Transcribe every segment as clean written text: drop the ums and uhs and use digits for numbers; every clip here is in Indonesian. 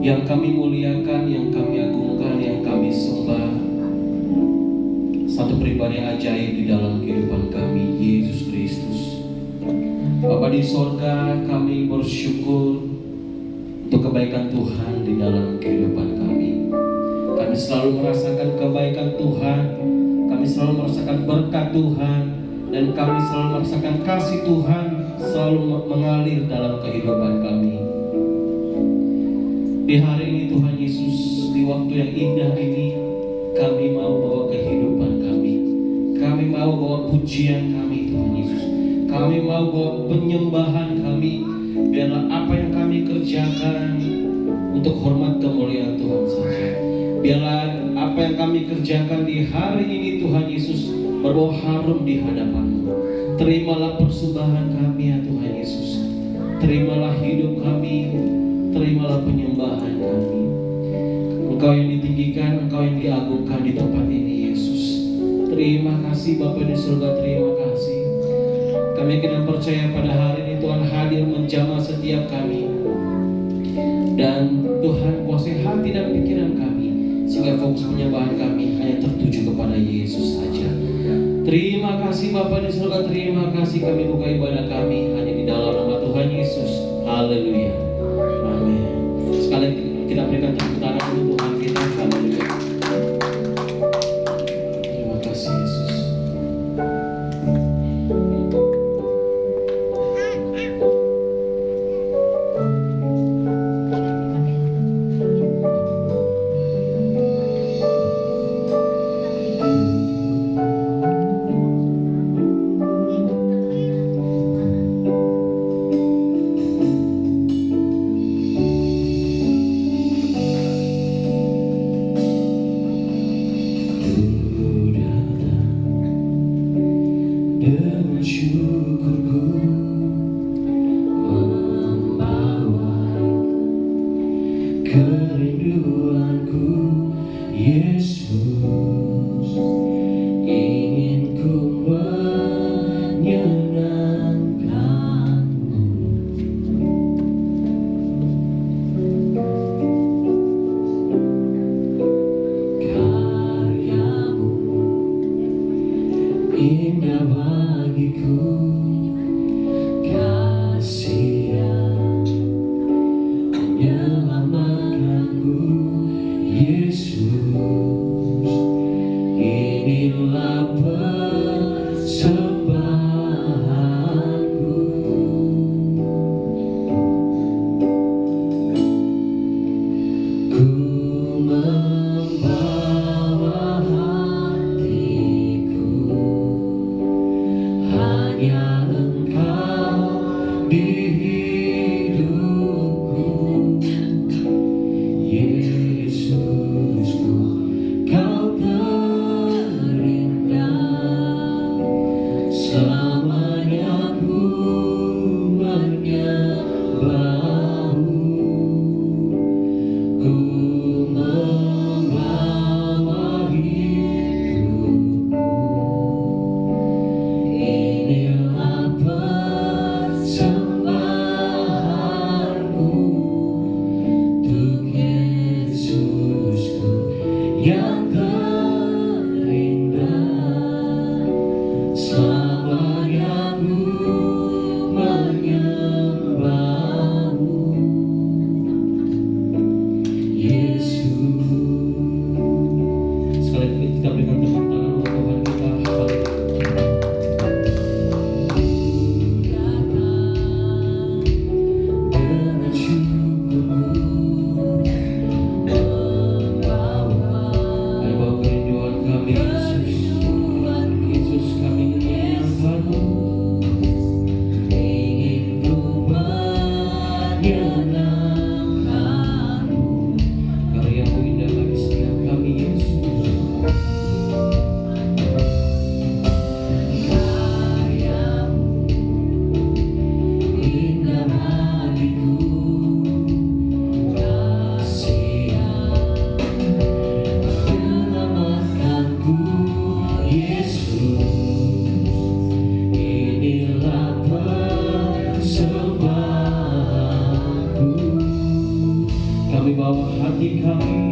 yang kami muliakan, yang kami agungkan, yang kami sembah. Satu pribadi ajaib di dalam kehidupan kami, Yesus Kristus. Bapa di sorga, kami bersyukur untuk kebaikan Tuhan di dalam kehidupan kami. Kami selalu merasakan kebaikan Tuhan, kami selalu merasakan berkat Tuhan, dan kami selalu merasakan kasih Tuhan selalu mengalir dalam kehidupan kami. Di hari ini Tuhan Yesus, di waktu yang indah ini, kami mau bawa kehidupan kami. Kami mau bawa pujian kami Tuhan Yesus. Kami mau bawa penyembahan kami. Biarlah apa yang kami kerjakan untuk hormat kemuliaan Tuhan saja. Biarlah apa yang kami kerjakan di hari ini Tuhan Yesus berbau harum di hadapan-Mu. Terimalah persembahan kami ya Tuhan Yesus. Terimalah hidup kami, terimalah penyembahan kami. Engkau yang ditinggikan, Engkau yang diagungkan di tempat ini Yesus. Terima kasih Bapa di surga, terima kasih. Kami kena percaya pada hari ini Tuhan hadir menjamah setiap kami. Dan Tuhan kuasai hati dan pikiran kami, sehingga fokus penyembahan kami hanya tertuju kepada Yesus saja. Terima kasih Bapa di surga, terima kasih kami buka ibadah kami hanya di dalam nama Tuhan Yesus. Haleluya. Amin. Sekali kita berikan tepuk tangan untuk Tuhan kita. Haleluya. Terima kasih Yesus. Dengan syukurku membawa kerinduanku Yesus, ingin ku menyenangkanmu. Karyamu indah bagiku, kasih yang menyelamatkanku Yesus, inilah persembahanku. Ku membawa hatiku, hanya Engkau di hidupku. Yesusku, Kau terindah, selamanya ku menyembahmu. Ku membawa hidupku, inilah persembahanku untuk Yesusku yang terindah, selamanya ku menyembahmu. Yesus. Sekali lagi kita berikan tepuk tangan untuk Tuhan kita. Dengan syukurku membawa kerinduan kami Yesus. Yesus, kami menyenangkanmu, ingin ku menyenangkanmu. Karyamu indah bagi setiap kami Yesus. Karyamu indah bagiku, kasih yang menyelamatkanku Yesus, inilah persembahanku. hati kami.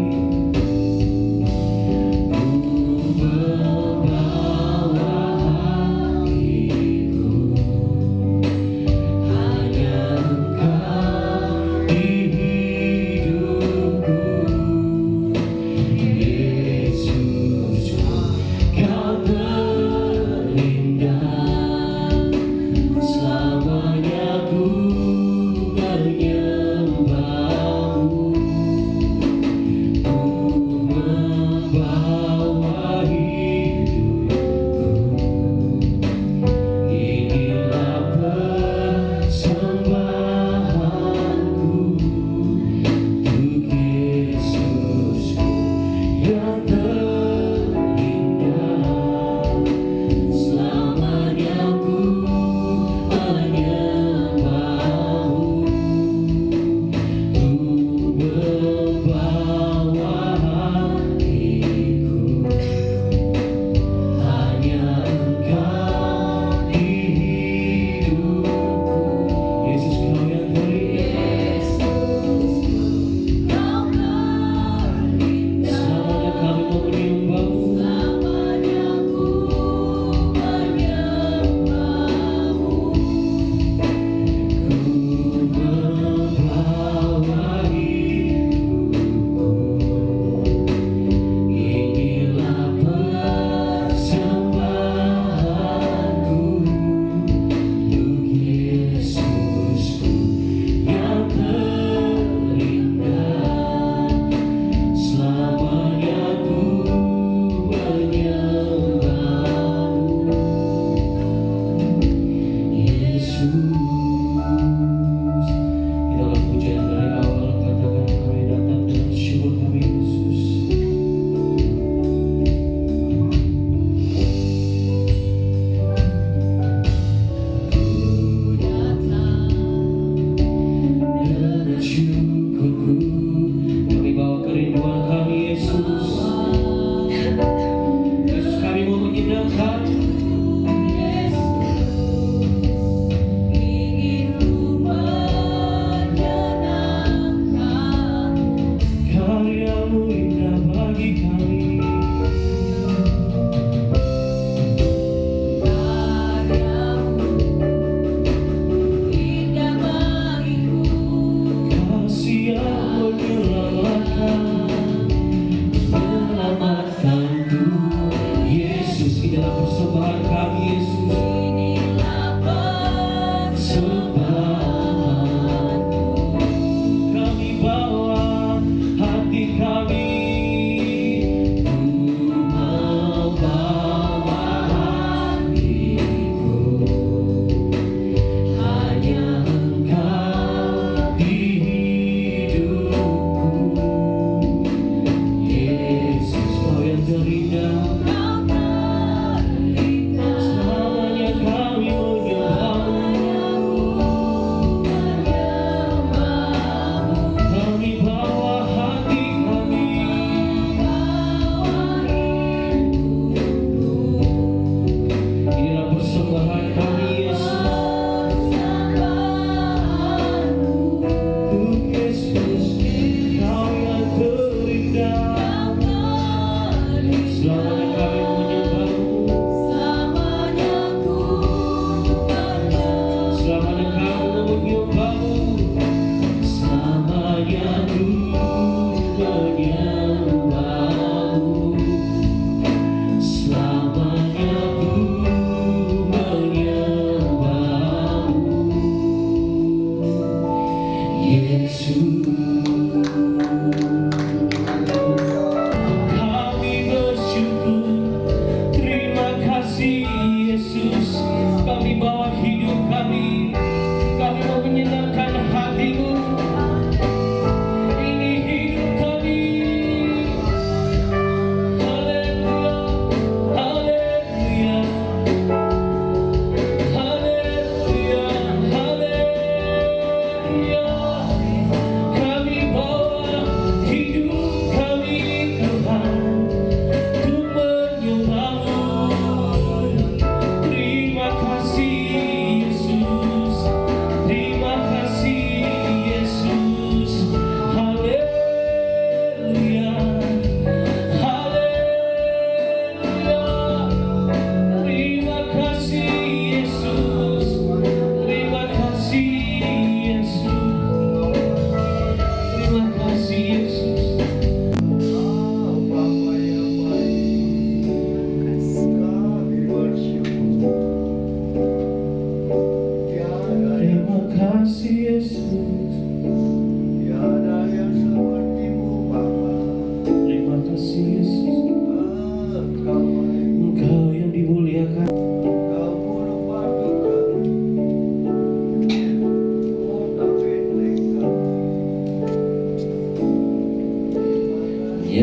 Kami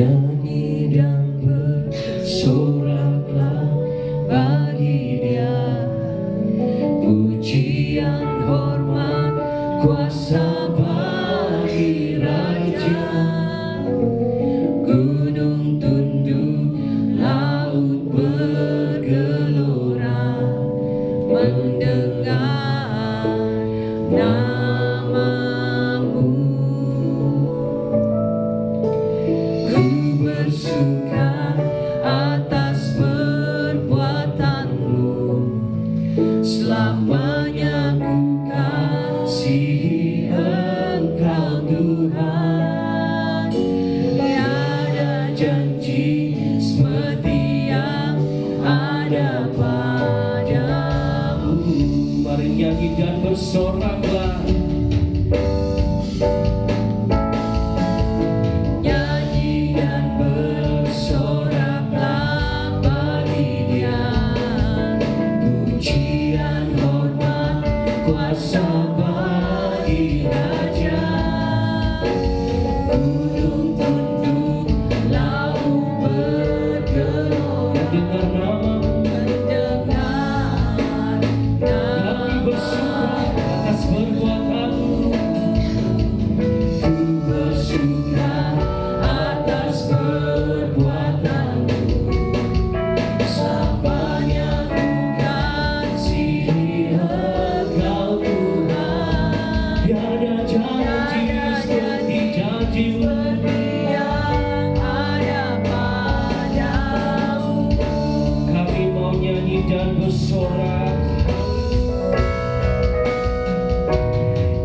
Nyanyi dan bersoraklah bagi Dia, pujian, hormat, kuasa bagi Raja. Gunung tunduk, laut bergelora, mendengar namamu. Ku bersuka atas perbuatanmu, selamanya ku kasihi Engkau Tuhan. Tiada janji seperti yang ada padamu. Mari nyanyi dan bersoraklah. Nyanyi dan bersoraklah bagi Dia, pujian, hormat, kuasa bagi Raja. Gunung tunduk, laut bergelora, Dengar namamu. mendengar Kami bersuka atas perbuatanmu. ku bersuka atas perbuatanmu, selamanya ku kasihi Engkau Tuhan. Tiada janji seperti janjimu. Seperti yang ada padamu. Kami mau nyanyi dan bersorak.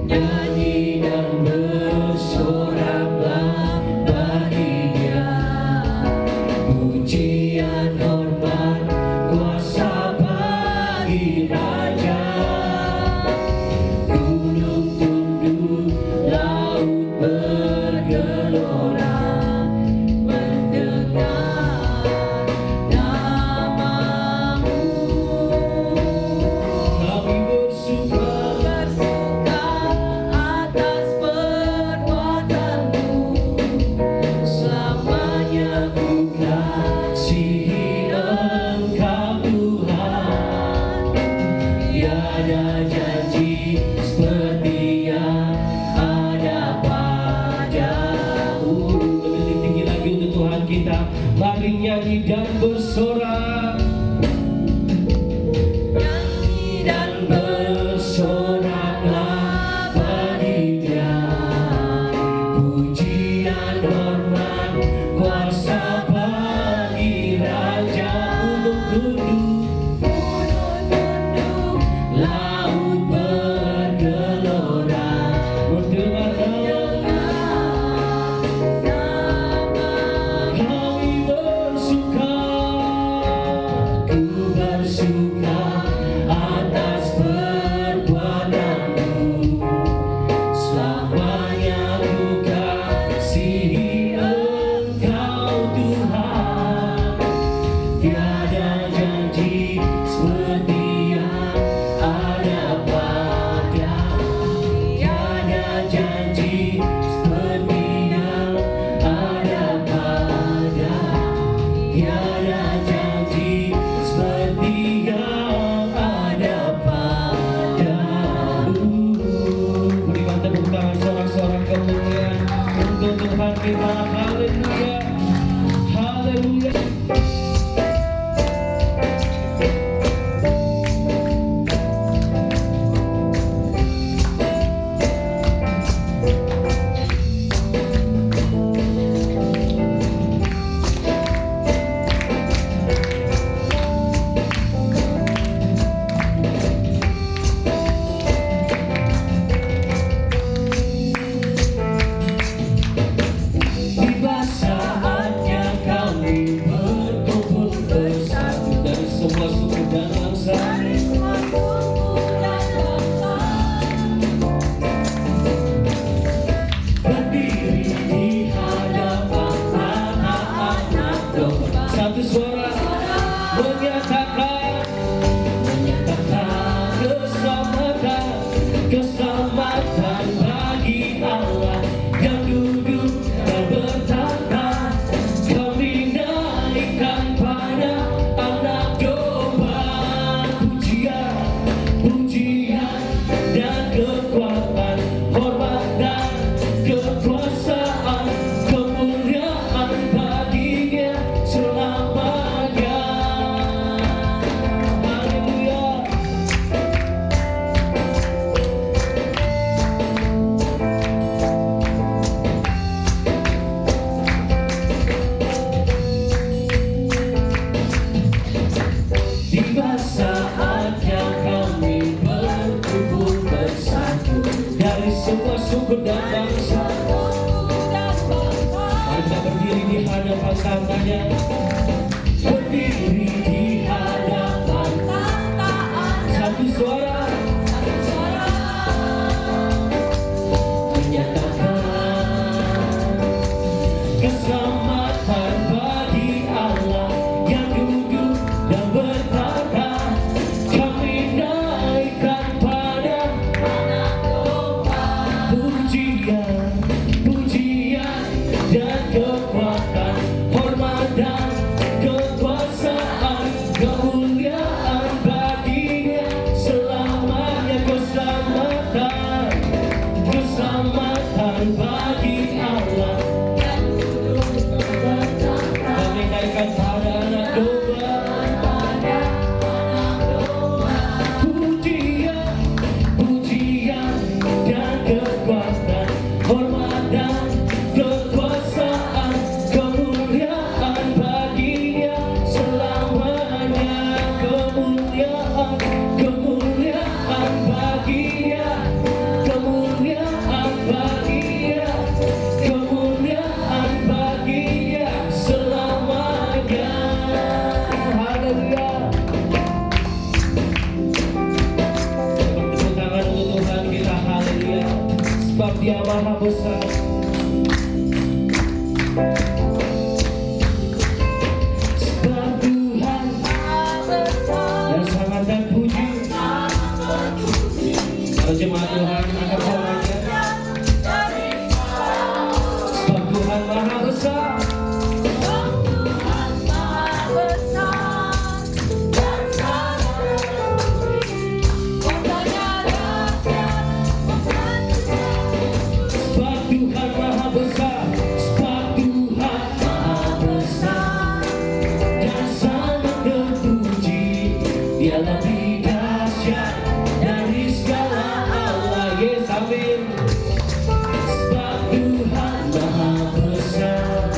Nyanyi dan bersoraklah bagi Dia, pujian, hormat, kuasa bagi Raja. Gunung tunduk, laut bergelora, mendengar namamu. Kami bersuka Bersuka atas perbuatanmu, selamanya ku kasihi Engkau Tuhan. Tiada janji seperti yang ada padamu. lebih tinggi lagi untuk Tuhan kita. Mari nyanyi dan bersorak. Nyanyi dan bersoraklah bagi Dia, pujian, hormat, kuasa bagi Raja. Gunung tunduk, laut bergelora, Mendengar namamu. kami bersuka. Ku bersuka atas perbuatanmu, selamanya ku kasihi Engkau Tuhan. Tiada janji seperti yang ada padamu. Tiada janji seperti yang ada padamu. Tiada janji seperti yang ada padamu. Berikan tepuk tangan sorak-sorak kemuliaan untuk Tuhan kita. Haleluya. Haleluya. Tiba saatnya kami suku dan bangsa. Mari kita berdiri di hadapan tahtanya. Berdiri di hadapan satu suara menyatakan keselamatan bagi Allah yang duduk dan bertata. Kami naikkan pada pujian, pujian dan kekuatan, hormat dan kekuasaan, kemuliaan baginya selamanya. Keselamatan, keselamatan bagi Allah. Kami naikkan pada anak domba. Pujian, pujian dan kekuatan, hormat dan kekuasaan, kemuliaan baginya selamanya. Kemuliaan, kemuliaan baginya, kemuliaan baginya, kemuliaan baginya selamanya. Haleluya. Tepuk tangan untuk Tuhan kita, haleluya. Sebab Dia Maha Besar. Sebab Tuhan yang sangat terpuji. Kalau jemaat Tuhan angkat suaranya. Sebab Tuhan Maha Besar. Sebab Tuhan Maha Besar. Sebab Tuhan Maha Besar dan sangat terpuji. Dia lebih dahsyat dari segala Allah. Yes, amin. Sebab Tuhan Maha Besar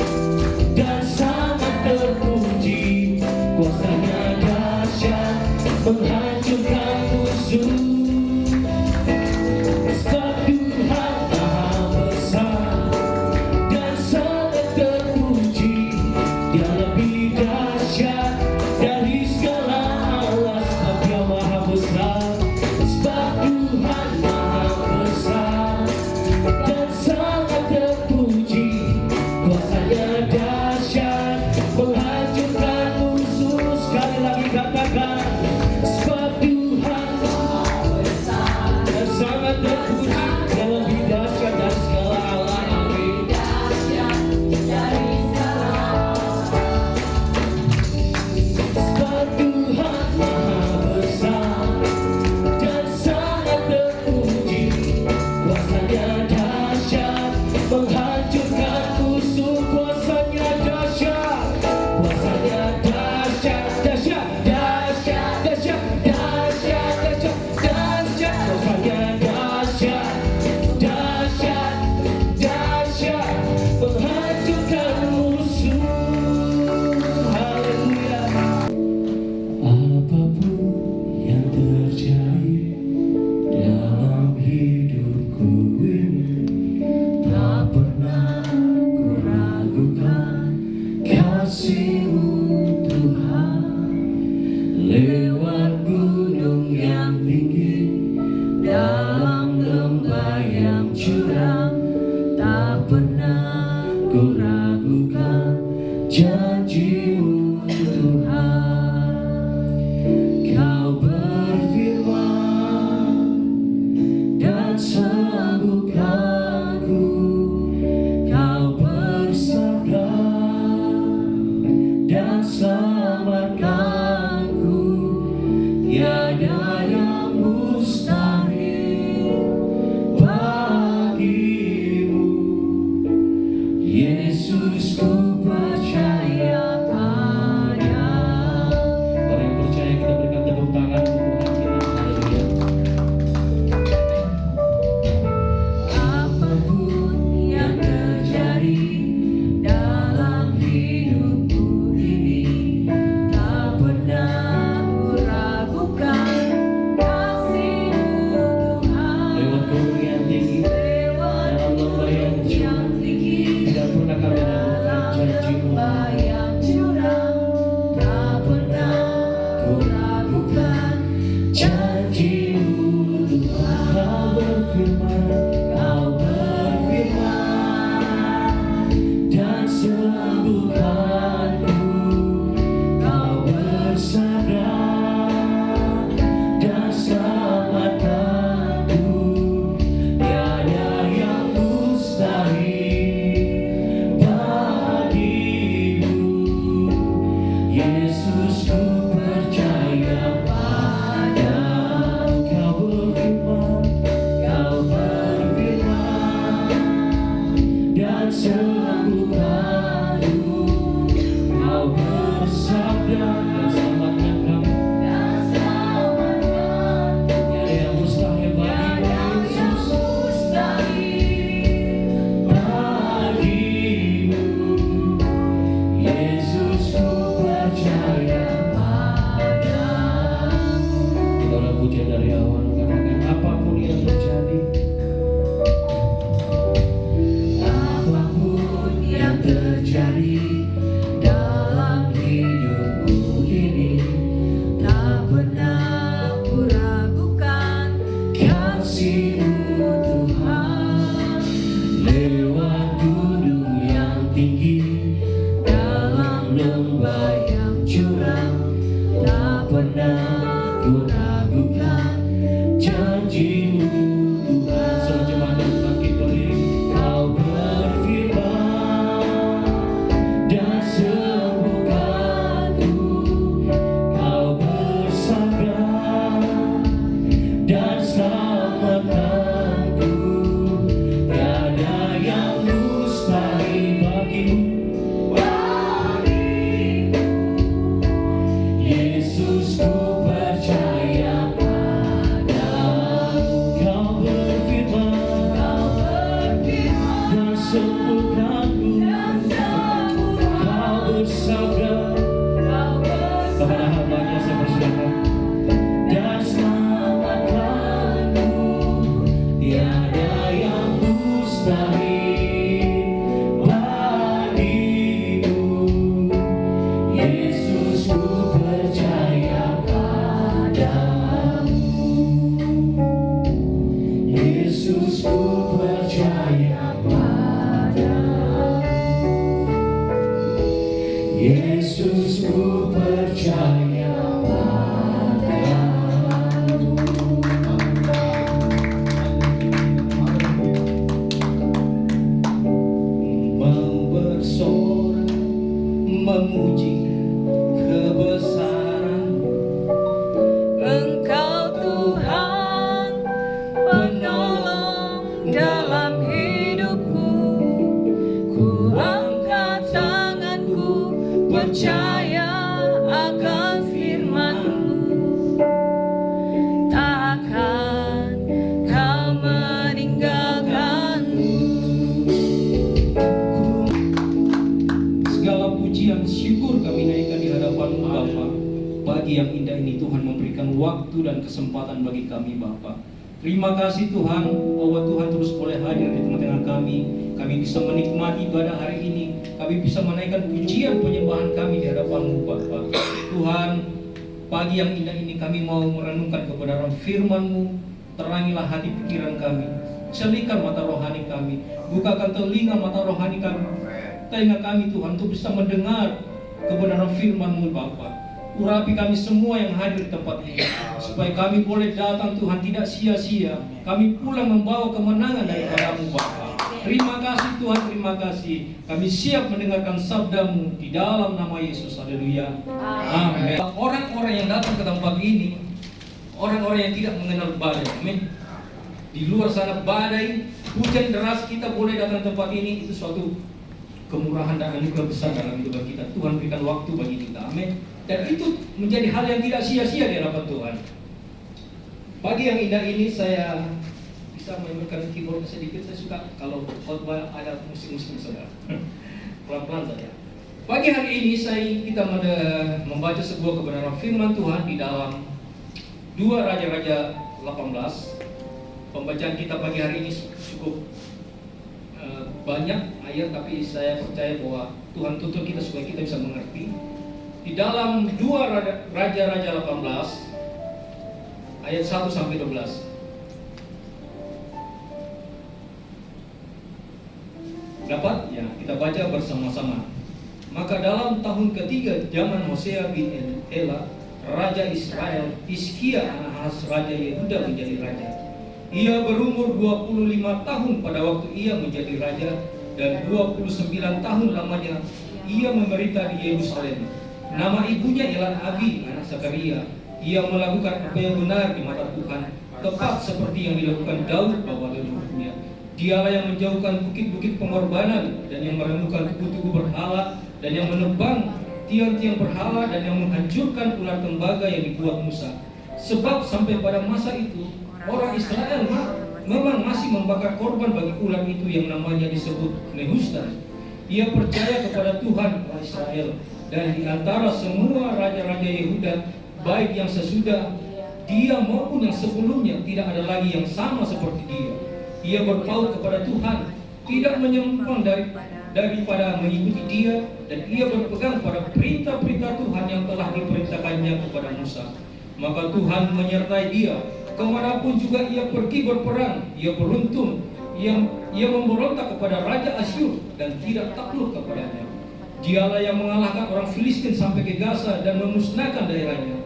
dan sangat terpuji. Kuasanya dahsyat menghancurkan musuh. Sebab Tuhan Maha Besar dan sangat terpuji. Dia lebih dahsyat dari segala Allah. Sebab Dia Maha Besar. Sebab Tuhan Maha Besar dan sangat terpuji. Kuasanya dahsyat menghancurkan musuh. Sekali lagi katakan. Sebab Tuhan Maha Besar dan sangat terpuji. Dia lebih dahsyat dari segala Allah. Amin. Sebab Tuhan Maha Besar dan sangat terpuji. Kuasanya dahsyat menghancurkan musuh. Kuasanya dahsyat, kuasanya dahsyat, dahsyat, dahsyat, dahsyat, dahsyat, dahsyat, dahsyat. Kuasanya dahsyat, dahsyat, dahsyat menghancurkan musuh. Haleluya. Apapun yang terjadi dalam hidupku ini, tak pernah ku ragukan kasih-Mu Tuhan. Lewat gunung yang tinggi, dalam lembah yang curam, tak pernah ku ragukan janji-Mu Tuhan. Kau berfirman dan sembuhkanku. Kau bersabda dan selamatkanku. Tiada yang mustahil bagimu. Yesus, ku percaya Pada. Orang yang percaya, kita berikan tepuk tangan untuk Tuhan kita. Haleluya. Apapun yang terjadi dalam hidupku ini, tak pernah ku ragukan kasih-Mu Tuhan. Lewat gunung yang tinggi, Lewat sembuhkanku. Kau bersabda dan selamatkan kami. Tiada yang mustahil bagimu Yesus. Bagimu Yesus ku percaya padamu. Itulah pujian dari awal, katakan apapun yang terjadi, apapun yang terjadi dalam hidupku ini, Tak pernah ku ragukan kasih-Mu Tuhan. Lewat gunung yang tinggi, dalam lembah yang curam, tak pernah ku ragukan janji-Mu Tuhan. Terjemahkan bangkit berdiri. Kau berfirman dan sembuhkanku. Kau bersabda dan selamatkanku. Tiada yang mustahil bagimu. Yesus ku percaya padamu. Kau berfirman dan sembuhkanku. Kau bersabda kepada hamba-Nya, saya persilakan, dan selamatkanku. Tiada yang mustahil bagimu. Yesus ku percaya padamu. Yesus ku percaya padamu. Yesus ku percaya padamu. Mau bersorak memuji kebesaran Engkau Tuhan penolong dalam hidupku. Ku angkat tanganku percaya akan firman-Mu. Tak akan Kau meninggalkanku. Segala pujian syukur kami naikkan di hadapan-Mu Bapa. Pagi yang indah ini Tuhan memberikan waktu dan kesempatan bagi kami Bapa. Terima kasih Tuhan bahwa Tuhan terus boleh hadir di tengah-tengah kami. Kami bisa menikmati ibadah hari ini. Kami bisa menaikkan pujian penyembahan kami di hadapan-Mu Bapa. Tuhan, pagi yang indah ini kami mau merenungkan kebenaran firman-Mu. Terangilah hati pikiran kami. Celikan mata rohani kami. Bukakan telinga mata rohani kami. Telinga kami Tuhan untuk bisa mendengar kebenaran firman-Mu Bapa. Urapi kami semua yang hadir di tempat ini, supaya kami boleh datang Tuhan tidak sia-sia. Kami pulang membawa kemenangan daripada-Mu Bapa. Terima kasih Tuhan, terima kasih. Kami siap mendengarkan sabda-Mu di dalam nama Yesus. Haleluya. Amin. Orang-orang yang datang ke tempat ini, orang-orang yang tidak mengenal badai. Amin. Di luar sana badai, hujan deras, kita boleh datang ke tempat ini, itu suatu kemurahan dan anugerah besar dalam hidup kita. Tuhan berikan waktu bagi kita. Amin. Dan itu menjadi hal yang tidak sia-sia di hadapan Tuhan. Pagi yang indah ini saya bisa memainkan keyboard sedikit. Saya suka kalau khotbah ada musik-musik saudara. Pelan-pelan saja. Pagi hari ini kita membaca sebuah kebenaran firman Tuhan di dalam 2 Raja-Raja 18. Pembacaan kita pagi hari ini cukup banyak ayat, tapi saya percaya bahwa Tuhan tuntut kita supaya kita bisa mengerti. Di dalam 2 Raja-Raja 18 ayat 1 sampai 12. Dapat? Ya, kita baca bersama-sama. Maka dalam tahun ketiga zaman Hosea bin Ela, Raja Israel, Hizkia anak Ahaz Raja Yehuda menjadi raja. Ia berumur 25 tahun pada waktu ia menjadi raja, dan 29 tahun lamanya ia memerintah di Yerusalem. Nama ibunya ialah Abi, anak Zakaria. Ia melakukan apa yang benar di mata Tuhan, tepat seperti yang dilakukan Daud bapa leluhurnya. Dialah yang menjauhkan bukit-bukit pengorbanan dan yang meremukkan tugu-tugu berhala dan yang menebang tiang-tiang berhala dan yang menghancurkan ular tembaga yang dibuat Musa. Sebab sampai pada masa itu orang Israel memang masih membakar korban bagi ular itu yang namanya disebut Nehustan. Ia percaya kepada Tuhan Allah Israel, dan di antara semua raja-raja Yehuda, baik yang sesudah dia maupun yang sebelumnya, tidak ada lagi yang sama seperti dia. Ia berpaut kepada Tuhan, tidak menyimpang daripada mengikuti dia, dan ia berpegang pada perintah-perintah Tuhan yang telah diperintahkannya kepada Musa. Maka Tuhan menyertai dia, kemanapun juga ia pergi berperang. Ia beruntung, ia memberontak kepada Raja Asyur dan tidak takluk kepadanya. Dialah yang mengalahkan orang Filistin sampai ke Gaza dan memusnahkan daerahnya,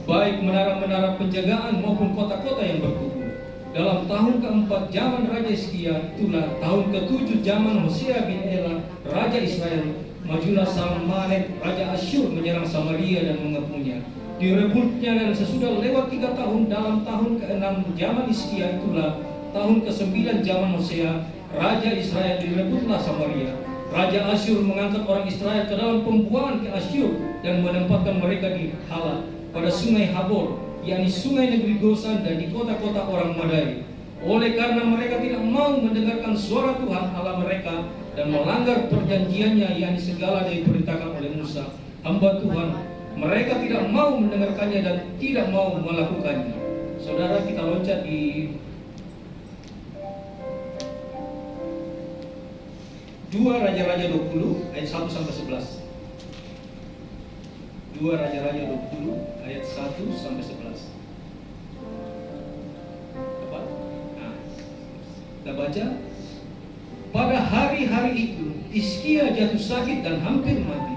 baik menara-menara penjagaan maupun kota-kota yang berkubu. Dalam tahun keempat zaman Raja Hizkia, itulah tahun ketujuh zaman Hosea bin Ela, Raja Israel, majulah Salmanet, Raja Asyur menyerang Samaria dan mengepungnya. Direbutnya, dan sesudah lewat 3 tahun, dalam tahun ke-6 zaman Hizkia, itulah tahun ke-9 zaman Hosea, Raja Israel, direbutlah Samaria. Raja Asyur mengangkat orang Israel ke dalam pembuangan ke Asyur dan menempatkan mereka di Halah pada sungai Habor, yakni sungai negeri Gosan, dan di kota-kota orang Madai. Oleh karena mereka tidak mau mendengarkan suara Tuhan Allah mereka dan melanggar perjanjiannya, yakni segala yang diperintahkan oleh Musa hamba Tuhan, mereka tidak mau mendengarkannya dan tidak mau melakukannya. Saudara, kita loncat di 2 Raja-Raja 20 ayat 1 sampai 11. 2 Raja-Raja 20 ayat 1 sampai 11. Apa? Nah, kita baca. Pada hari-hari itu Hizkia jatuh sakit dan hampir mati.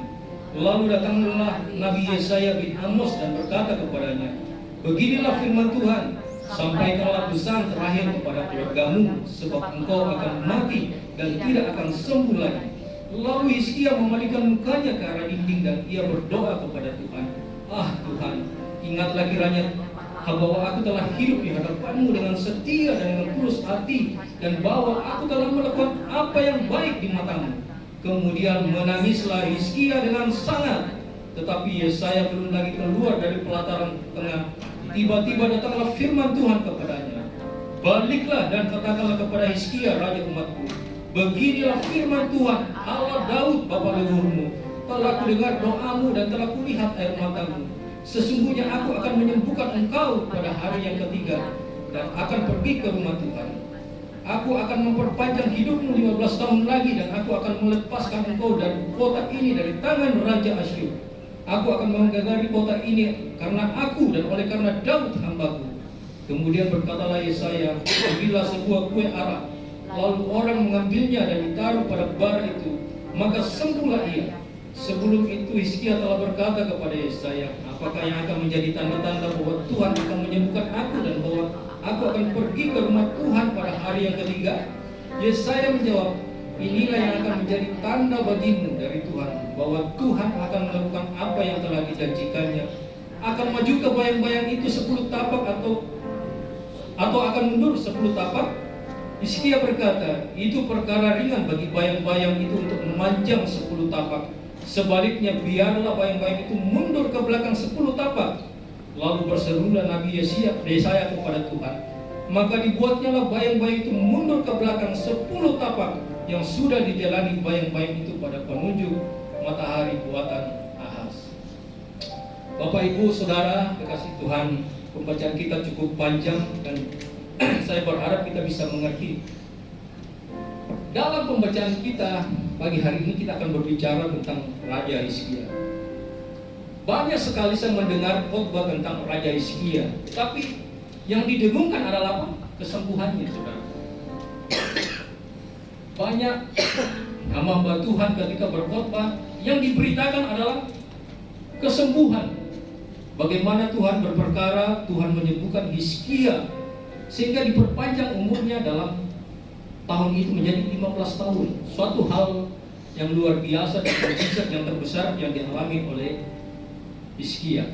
Lalu datanglah Nabi Yesaya bin Amos dan berkata kepadanya, beginilah firman Tuhan, sampaikanlah pesan terakhir kepada keluargamu, sebab engkau akan mati dan tidak akan sembuh lagi. Lalu Hizkia memalingkan mukanya ke arah dinding dan ia berdoa kepada Tuhan, ah Tuhan, ingatlah kiranya bahwa aku telah hidup di hadapanmu dengan setia dan dengan tulus hati, dan bahwa aku telah melakukan apa yang baik di matamu. Kemudian menangislah Hizkia dengan sangat. Tetapi Yesaya belum lagi keluar dari pelataran tengah, tiba-tiba datanglah firman Tuhan kepadanya, baliklah dan katakanlah kepada Hizkia raja umatku, beginilah firman Tuhan Allah Daud bapa leluhurmu, telah kudengar doamu dan telah kulihat air matamu. Sesungguhnya aku akan menyembuhkan engkau pada hari yang ketiga dan akan pergi ke rumah Tuhan. Aku akan memperpanjang hidupmu 15 tahun lagi, dan aku akan melepaskan engkau dari kota ini dari tangan Raja Asyur. Aku akan menggagari kota ini karena aku dan oleh karena Daud hambaku. Kemudian berkatalah Yesaya, ambillah sebuah kue arak, lalu orang mengambilnya dan ditaruh pada bara itu, maka sembuhlah ia. Sebelum itu Hizkia telah berkata kepada Yesaya, apakah yang akan menjadi tanda-tanda bahwa Tuhan akan menyembuhkan aku dan bahwa aku akan pergi ke rumah Tuhan pada hari yang ketiga? Yesaya menjawab, inilah yang akan menjadi tanda bagimu dari Tuhan, bahwa Tuhan akan melakukan apa yang telah dijanjikannya. Akan maju ke bayang-bayang itu 10 tapak atau akan mundur 10 tapak? Hizkia berkata, itu perkara ringan bagi bayang-bayang itu untuk memanjang 10 tapak. Sebaliknya biarlah bayang-bayang itu mundur ke belakang 10 tapak. Lalu berserulah Nabi Yesaya kepada Tuhan, maka dibuatnyalah bayang-bayang itu mundur ke belakang 10 tapak yang sudah dijalani bayang-bayang itu pada penunjuk matahari buatan Ahaz. Bapak Ibu Saudara kekasih Tuhan, pembacaan kita cukup panjang dan saya berharap kita bisa mengerti. Dalam pembacaan kita pagi hari ini kita akan berbicara tentang Raja Hizkia. Banyak sekali saya mendengar khotbah tentang Raja Hizkia, tapi yang didengungkan adalah apa? Kesembuhannya, saudara. Banyak hamba Tuhan ketika berkhotbah yang diberitakan adalah kesembuhan. Bagaimana Tuhan berperkara, Tuhan menyembuhkan Hizkia sehingga diperpanjang umurnya dalam tahun itu menjadi 15 tahun. Suatu hal yang luar biasa dan mukjizat yang terbesar yang dialami oleh Hizkia.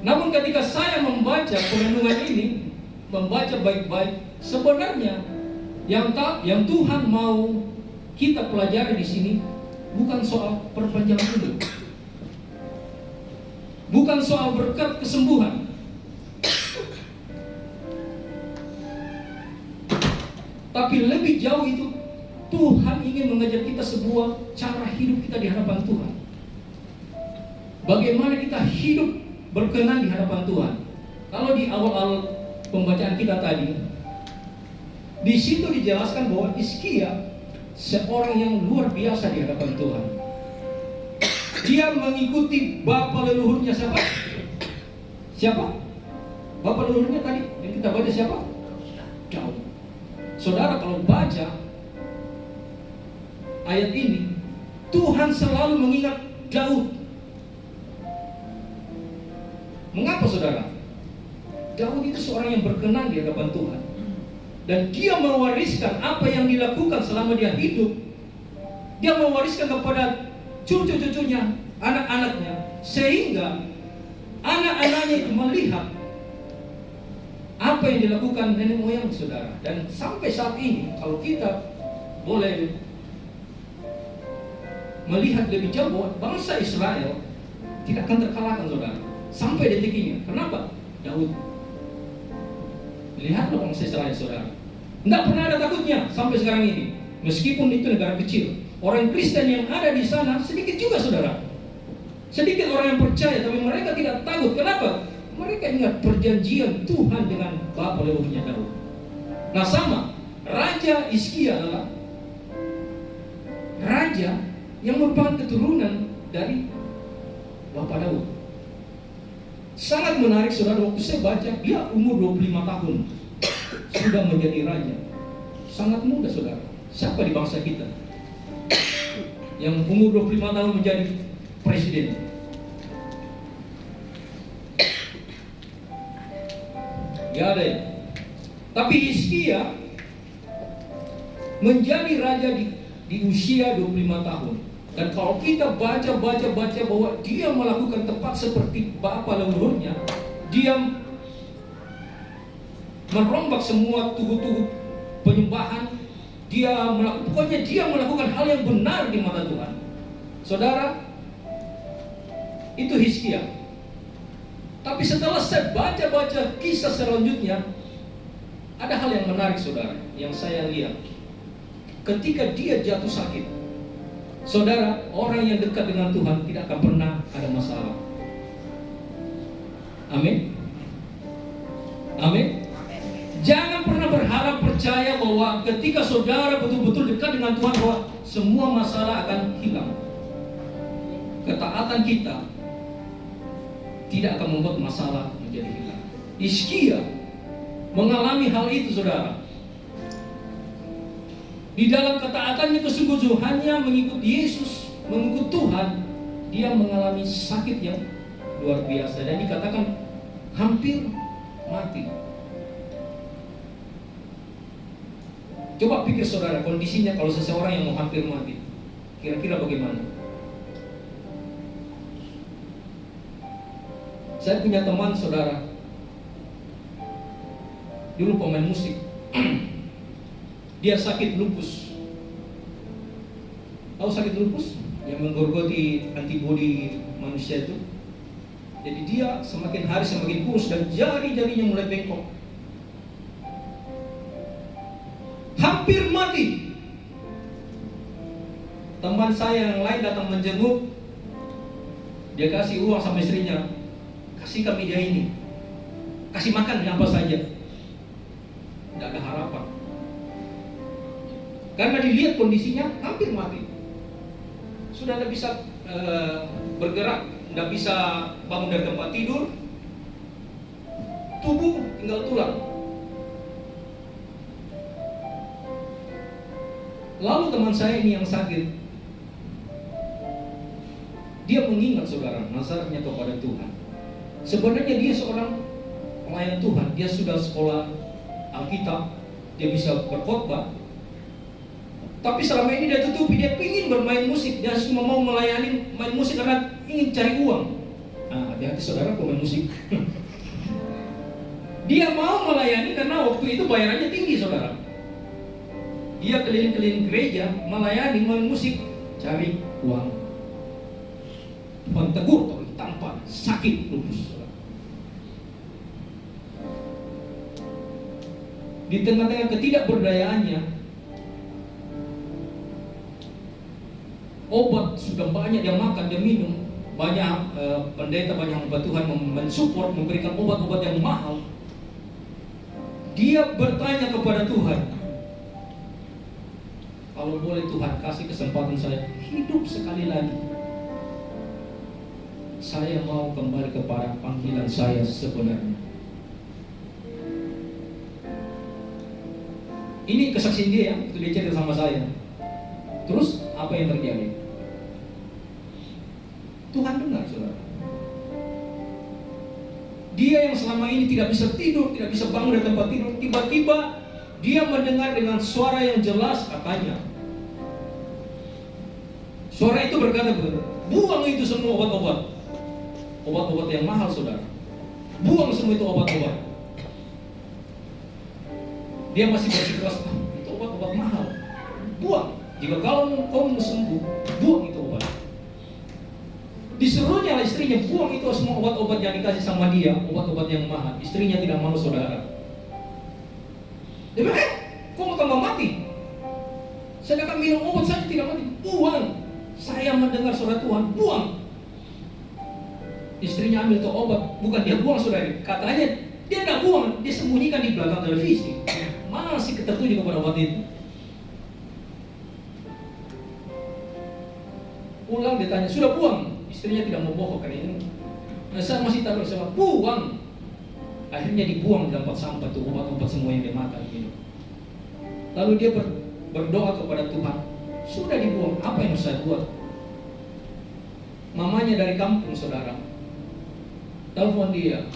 Namun ketika saya membaca perenungan ini, membaca baik-baik, sebenarnya Yang Tuhan mau kita pelajari di sini bukan soal perpanjangan umur, bukan soal berkat kesembuhan, tapi lebih jauh itu Tuhan ingin mengajar kita sebuah cara hidup kita di hadapan Tuhan. Bagaimana kita hidup berkenan di hadapan Tuhan. Kalau di awal-awal pembacaan kita tadi, di situ dijelaskan bahwa Hizkia seorang yang luar biasa di hadapan Tuhan. Dia mengikuti bapa leluhurnya siapa? Siapa? Bapa leluhurnya tadi yang kita baca siapa? Daud. Saudara kalau baca ayat ini, Tuhan selalu mengingat Daud. Mengapa saudara? Daud itu seorang yang berkenan di hadapan Tuhan. Dan dia mewariskan apa yang dilakukan selama dia hidup. Dia mewariskan kepada cucu-cucunya, anak-anaknya, sehingga anak-anaknya itu melihat apa yang dilakukan nenek moyang saudara. Dan sampai saat ini, kalau kita boleh melihat lebih jauh bahwa bangsa Israel tidak akan terkalahkan saudara sampai detik ini. Kenapa? Daud. Lihatlah bangsa Israel saudara, tidak pernah ada takutnya sampai sekarang ini. Meskipun itu negara kecil, orang Kristen yang ada di sana sedikit juga saudara. Sedikit orang yang percaya, tapi mereka tidak takut. Kenapa? Mereka ingat perjanjian Tuhan dengan bapa leluhurnya Daud. Nah sama, Raja Hizkia adalah raja yang merupakan keturunan dari Bapak Daud. Sangat menarik saudara, waktu saya baca, dia umur 25 tahun sudah menjadi raja. Sangat muda saudara. Siapa di bangsa kita yang umur 25 tahun menjadi presiden? Gak ada ya. Tapi Hizkia menjadi raja di usia 25 tahun. Dan kalau kita baca bahwa dia melakukan tepat seperti bapa leluhurnya, dia merombak semua tugu-tugu penyembahan. Pokoknya dia melakukan hal yang benar di mata Tuhan. Saudara, itu Hizkia. Tapi setelah saya baca kisah selanjutnya, ada hal yang menarik saudara, yang saya lihat. Ketika dia jatuh sakit, saudara, orang yang dekat dengan Tuhan tidak akan pernah ada masalah. Amin. Amin. Jangan pernah berharap percaya bahwa ketika saudara betul-betul dekat dengan Tuhan bahwa semua masalah akan hilang. Ketaatan kita tidak akan membuat masalah menjadi hilang. Hizkia mengalami hal itu saudara. Di dalam ketaatannya kesungguh-sungguhannya mengikut Yesus, mengikut Tuhan, dia mengalami sakit yang luar biasa dan dikatakan hampir mati. Coba pikir saudara, kondisinya kalau seseorang yang mau hampir mati, kira-kira bagaimana? Saya punya teman saudara, dulu pemain musik. Dia sakit lupus. Tahu sakit lupus? Yang menggorgoti antibodi manusia itu. Jadi dia semakin hari semakin kurus dan jari-jarinya mulai bengkok. Hampir mati. Teman saya yang lain datang menjenguk. Dia kasih uang sama istrinya. Kasih kami dia ini. Kasih makan apa saja. Tidak ada harapan. Karena dilihat kondisinya hampir mati. Sudah tidak bisa bergerak, tidak bisa bangun dari tempat tidur. Tubuh tinggal tulang. Lalu teman saya ini yang sakit, dia mengingat saudara nazarnya kepada Tuhan. Sebenarnya dia seorang pelayan Tuhan. Dia sudah sekolah Alkitab, dia bisa berkhotbah. Tapi selama ini dia tutupi, dia ingin bermain musik. Dia cuma mau melayani main musik karena ingin cari uang. Nah, hati-hati saudara pemain musik. Dia mau melayani karena waktu itu bayarannya tinggi saudara. Dia keliling-keliling gereja, melayani, main musik, cari uang. Tuhan tegur, tanpa sakit lupus. Di tengah-tengah ketidakberdayaannya, obat sudah banyak dia makan, dia minum. Banyak pendeta, banyak hamba Tuhan mensupport, memberikan obat-obat yang mahal. Dia bertanya kepada Tuhan, kalau boleh Tuhan kasih kesempatan saya hidup sekali lagi, saya mau kembali kepada panggilan saya sebenarnya. Ini kesaksian dia ya, itu dia cerita sama saya. Terus apa yang terjadi? Tuhan dengar, saudara. Dia yang selama ini tidak bisa tidur, tidak bisa bangun dari tempat tidur, tiba-tiba dia mendengar dengan suara yang jelas, katanya. Suara itu berkata, buang itu semua obat-obat. Obat-obat yang mahal, saudara. Buang semua itu obat-obat. Dia masih bersikeras, itu obat-obat mahal. Buang. Jika kau mau sembuh, buang itu obat. Disuruhnya oleh istrinya, buang itu semua obat-obat yang dikasih sama dia, obat-obat yang mahal. Istrinya tidak mau, saudara. Dia bilang, kau mau tambah mati? Sedangkan minum obat saja tidak mati. Buang. Saya mendengar suara Tuhan, buang. Istrinya ambil tuh obat, bukan dia buang, saudara. Katanya dia tidak buang, dia sembunyikan di belakang televisi. Mana sih ketertuju kepada obat itu? Ulang ditanya, sudah buang? Istrinya tidak mau bohong kan ini. Nah, saya masih taruh sama, buang. Akhirnya dibuang di tempat sampah tuh obat-obat semua yang dia makan gitu. Lalu dia berdoa kepada Tuhan, sudah dibuang, apa yang saya buat? Mamanya dari kampung, saudara, telepon dia,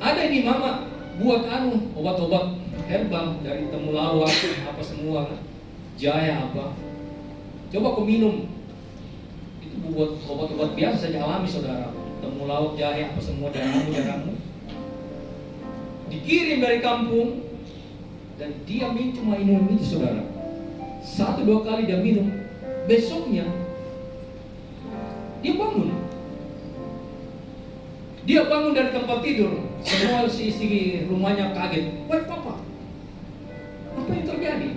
ada ini mama buat obat-obat herbal dari temulawak apa semua, jaya apa, coba kau minum. Itu buat obat-obat biasa saja alami, saudara, temulawak, jahe apa semua, jamu. Dikirim dari kampung dan dia cuma minum itu, saudara. 1-2 kali dia minum, besoknya dia bangun. Dia bangun dari tempat tidur. Semua isi rumahnya kaget. Wah, papa, apa yang terjadi?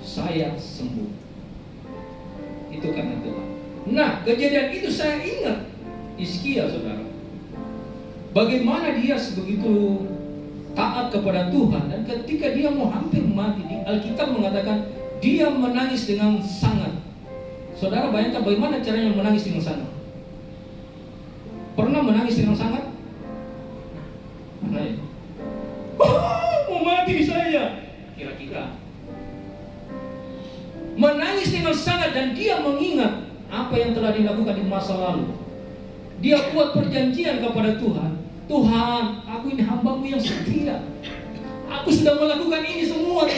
Saya sembuh. Itu karena Tuhan. Nah, kejadian itu saya ingat Hizkia, saudara. Bagaimana dia sebegitu taat kepada Tuhan, dan ketika dia mau hampir mati, di Alkitab mengatakan dia menangis dengan sangat. Saudara bayangkan bagaimana caranya menangis dengan sangat. Pernah menangis dengan sangat? Pernah ya? Mau mati saya. Kira-kira menangis dengan sangat, dan dia mengingat apa yang telah dilakukan di masa lalu. Dia buat perjanjian kepada Tuhan. Tuhan, aku ini hamba-Mu yang setia. Aku sudah melakukan ini semua.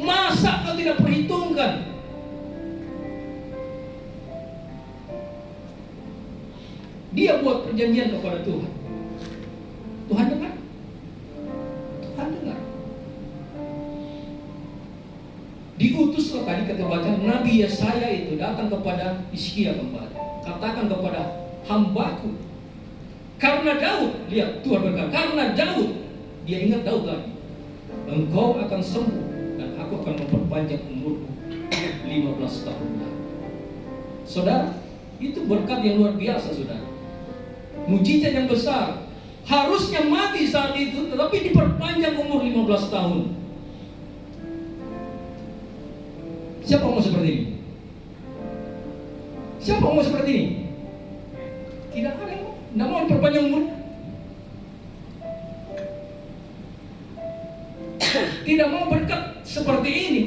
Masa kau tidak perhitungkan? Dia buat perjanjian kepada Tuhan. Tuhan dengar. Tuhan dengar. Diutuslah tadi kita baca, Nabi Yesaya itu datang kepada Hizkia kembali. Katakan kepada hambaku, karena Daud, lihat Tuhan berkata, karena Daud, dia ingat Daud lagi, engkau akan sembuh dan aku akan memperpanjang umurmu 15 tahun lagi. Saudara, itu berkat yang luar biasa, saudara. Mujizat yang besar. Harusnya mati saat itu, tetapi diperpanjang umur 15 tahun. Siapa mau seperti ini? Siapa mau seperti ini? Tidak ada yang mau. Tidak mau diperpanjang umur. Tidak mau berkat seperti ini.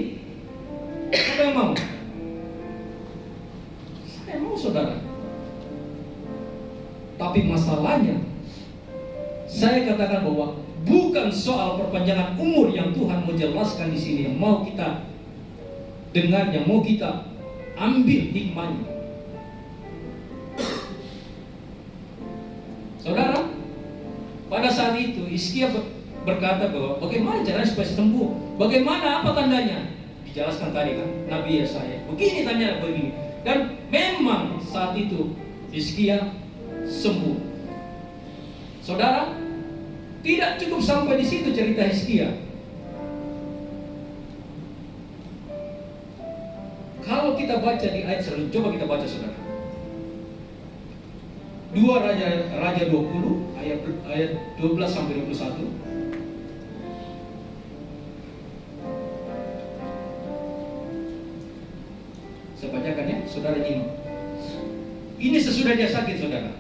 Siapa yang mau? Saya mau, saudara. Tapi masalahnya, saya katakan bahwa bukan soal perpanjangan umur yang Tuhan mau jelaskan di sini, yang mau kita dengar, yang mau kita ambil hikmahnya. Saudara, pada saat itu Hizkia berkata bahwa bagaimana caranya supaya sembuh? Bagaimana, apa tandanya? Dijelaskan tadi kan Nabi Yesaya. Begini tanya begini. Dan memang saat itu Hizkia sembuh. Saudara, tidak cukup sampai di situ cerita Hizkia. Kalau kita baca di ayat selanjutnya, coba kita baca saudara. 2 Raja 20 ayat 12 sampai 21. Saya bacakan ya, saudara nyimak. Ini sesudah dia sakit, saudara.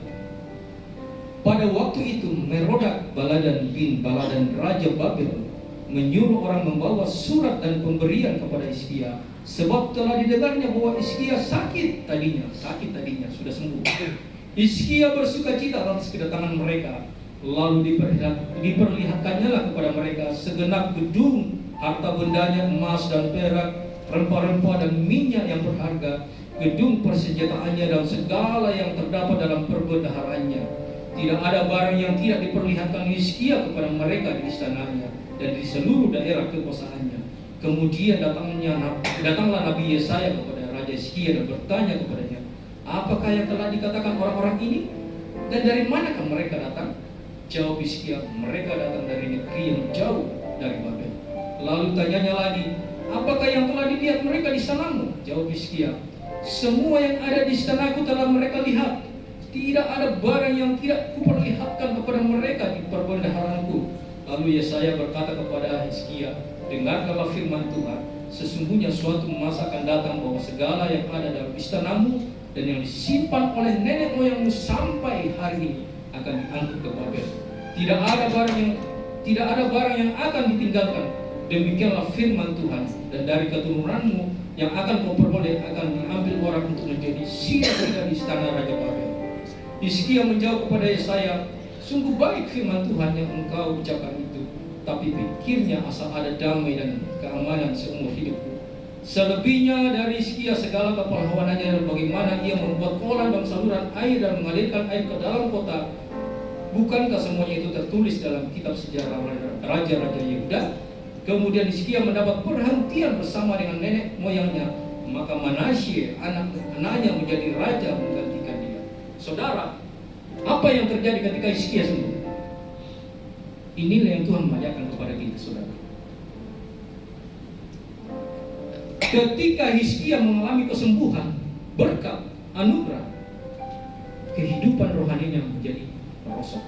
Pada waktu itu Merodak Baladan bin Baladan Raja Babel menyuruh orang membawa surat dan pemberian kepada Hizkia, sebab telah didengarnya bahwa Hizkia sakit tadinya, sudah sembuh. Hizkia bersuka cita atas kedatangan mereka, lalu diperlihatkannya lah kepada mereka segenap gedung, harta bendanya, emas dan perak, rempah-rempah dan minyak yang berharga, gedung persenjataannya dan segala yang terdapat dalam perbendaharaannya. Tidak ada barang yang tidak diperlihatkan Hizkia kepada mereka di istananya dan di seluruh daerah kekuasaannya. Kemudian datanglah Nabi Yesaya kepada Raja Hizkia dan bertanya kepadanya, apakah yang telah dikatakan orang-orang ini? Dan dari manakah mereka datang? Jawab Hizkia, mereka datang dari negeri yang jauh dari Babel. Lalu tanyanya lagi, apakah yang telah dilihat mereka di istanamu? Jawab Hizkia, semua yang ada di istanaku telah mereka lihat. Tidak ada barang yang tidak kuperlihatkan kepada mereka di perbendaharaanku. Lalu Yesaya berkata kepada Hizkia, dengarkanlah firman Tuhan, sesungguhnya suatu masa akan datang bahwa segala yang ada dalam istanamu dan yang disimpan oleh nenek moyangmu sampai hari ini akan diangkut ke Babel. Tidak ada barang yang akan ditinggalkan. Demikianlah firman Tuhan, dan dari keturunanmu yang akan kau peroleh akan diambil orang untuk menjadi singa di istana Raja Babel. Hizkia menjawab kepada Yesaya, sungguh baik firman Tuhan yang engkau ucapkan itu, tapi pikirnya asal ada damai dan keamanan seumur hidupku. Selebihnya dari Hizkia segala kepahlawanannya dan bagaimana ia membuat kolam dan saluran air dan mengalirkan air ke dalam kota, bukankah semuanya itu tertulis dalam kitab sejarah raja-raja Yehuda? Kemudian Hizkia mendapat perhentian bersama dengan nenek moyangnya, maka Manasye anaknya menjadi raja menggantikan dia. Saudara, apa yang terjadi ketika Hizkia sembuh? Inilah yang Tuhan mengajarkan kepada kita, saudara. Ketika Hizkia mengalami kesembuhan, berkat, anugerah, kehidupan rohaninya menjadi merosot.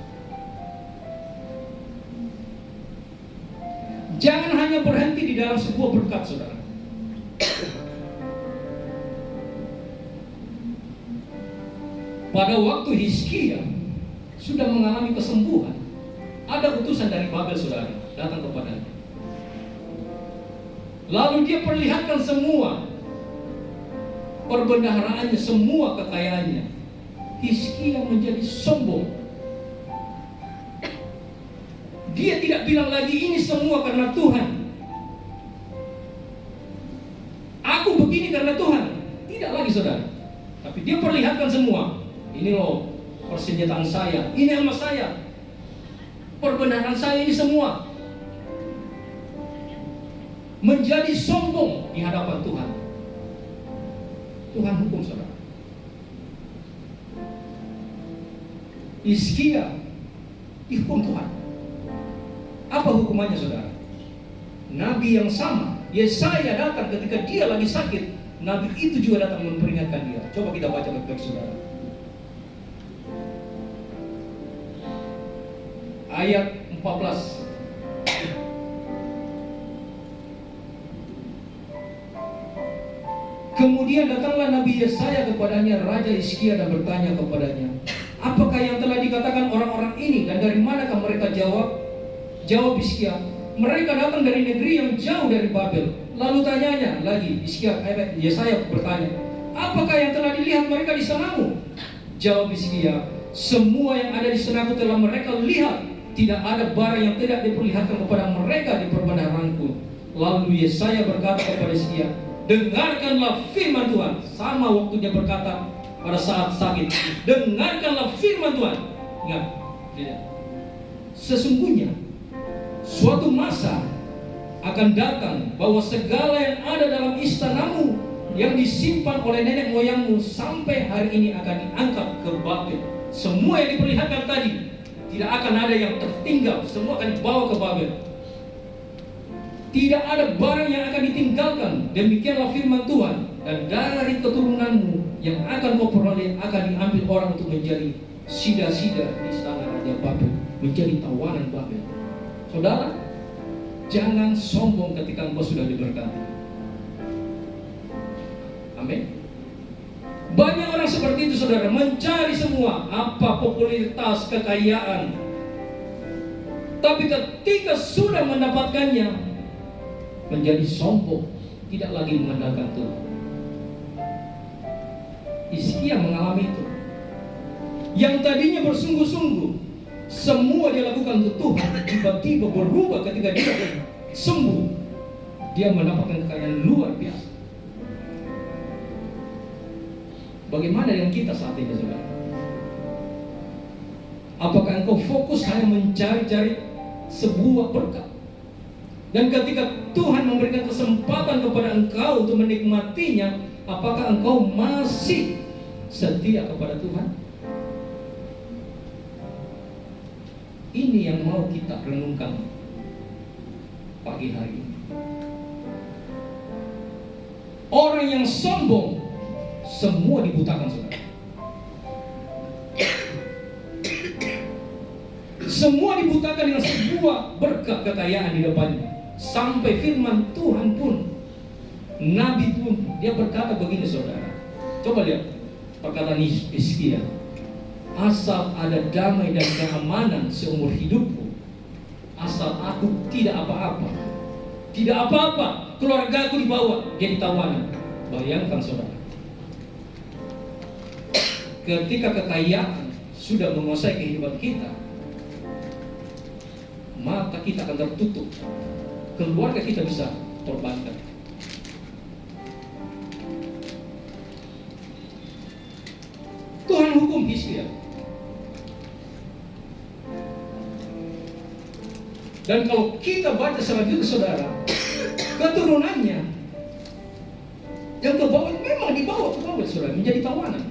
Jangan hanya berhenti di dalam sebuah berkat, saudara. Pada waktu Hizkia sudah mengalami kesembuhan, ada utusan dari Babel, saudara, datang kepadanya. Lalu dia perlihatkan semua perbendaharaannya, semua kekayaannya. Hizkia menjadi sombong. Dia tidak bilang lagi ini semua karena Tuhan. Aku begini karena Tuhan. Tidak lagi, saudara. Tapi dia perlihatkan semua. Ini loh persenjataan saya, ini emas saya, perbenaran saya, ini semua. Menjadi sombong di hadapan Tuhan. Tuhan hukum, saudara. Hizkia dihukum Tuhan. Apa hukumannya, saudara? Nabi yang sama, Yesaya, datang ketika dia lagi sakit. Nabi itu juga datang memperingatkan dia. Coba kita baca baik-baik, saudara. Ayat 14. Kemudian datanglah Nabi Yesaya kepadanya Raja Hizkia dan bertanya kepadanya, apakah yang telah dikatakan orang-orang ini dan dari manakah mereka? Jawab Hizkia, mereka datang dari negeri yang jauh dari Babel. Lalu tanyanya lagi, Yesaya bertanya, apakah yang telah dilihat mereka di sanamu? Jawab Hizkia, semua yang ada di sanaku telah mereka lihat. Tidak ada barang yang tidak diperlihatkan kepada mereka di perbendaharaanku. Lalu Yesaya berkata kepada Hizkia, dengarkanlah firman Tuhan. Sama waktu dia berkata pada saat sakit, dengarkanlah firman Tuhan. Ingat, tidak. Sesungguhnya Suatu masa akan datang bahwa segala yang ada dalam istanamu yang disimpan oleh nenek moyangmu sampai hari ini akan diangkat ke Babel. Semua yang diperlihatkan tadi tidak akan ada yang tertinggal, semua akan dibawa ke Babel. Tidak ada barang yang akan ditinggalkan. Demikianlah firman Tuhan. Dan dari keturunanmu yang akan kau peroleh akan diambil orang untuk menjadi sida-sida di istana Raja Babel, menjadi tawanan Babel. Saudara, jangan sombong ketika engkau sudah diberkati. Amin. Banyak orang seperti itu, saudara, mencari semua, apa popularitas, kekayaan. Tapi ketika sudah mendapatkannya, menjadi sombong, tidak lagi mengandalkan Tuhan. Hizkia mengalami itu. Yang tadinya bersungguh-sungguh, semua dia lakukan untuk Tuhan, tiba-tiba berubah ketika dia sembuh. Dia mendapatkan kekayaan luar biasa. Bagaimana dengan kita saat ini, saudara? Apakah engkau fokus hanya mencari-cari sebuah berkat? Dan ketika Tuhan memberikan kesempatan kepada engkau untuk menikmatinya, apakah engkau masih setia kepada Tuhan? Ini yang mau kita renungkan pagi hari ini. Orang yang sombong semua dibutakan, saudara. Semua dibutakan dengan sebuah berkat kekayaan di depannya. Sampai firman Tuhan pun, Nabi pun, dia berkata begini, saudara. Coba lihat perkataan Hizkia. Asal ada damai dan keamanan seumur hidupku, asal aku tidak apa-apa, keluarga aku dibawa jadi tawanan. Bayangkan, saudara, ketika kekayaan sudah menguasai kehidupan kita, mata kita akan tertutup, keluarga kita bisa korbankan. Tuhan hukum Hizkia. Dan kalau kita baca selanjutnya, saudara, keturunannya yang ke bawah memang dibawa ke bawah, saudara, menjadi tawanan.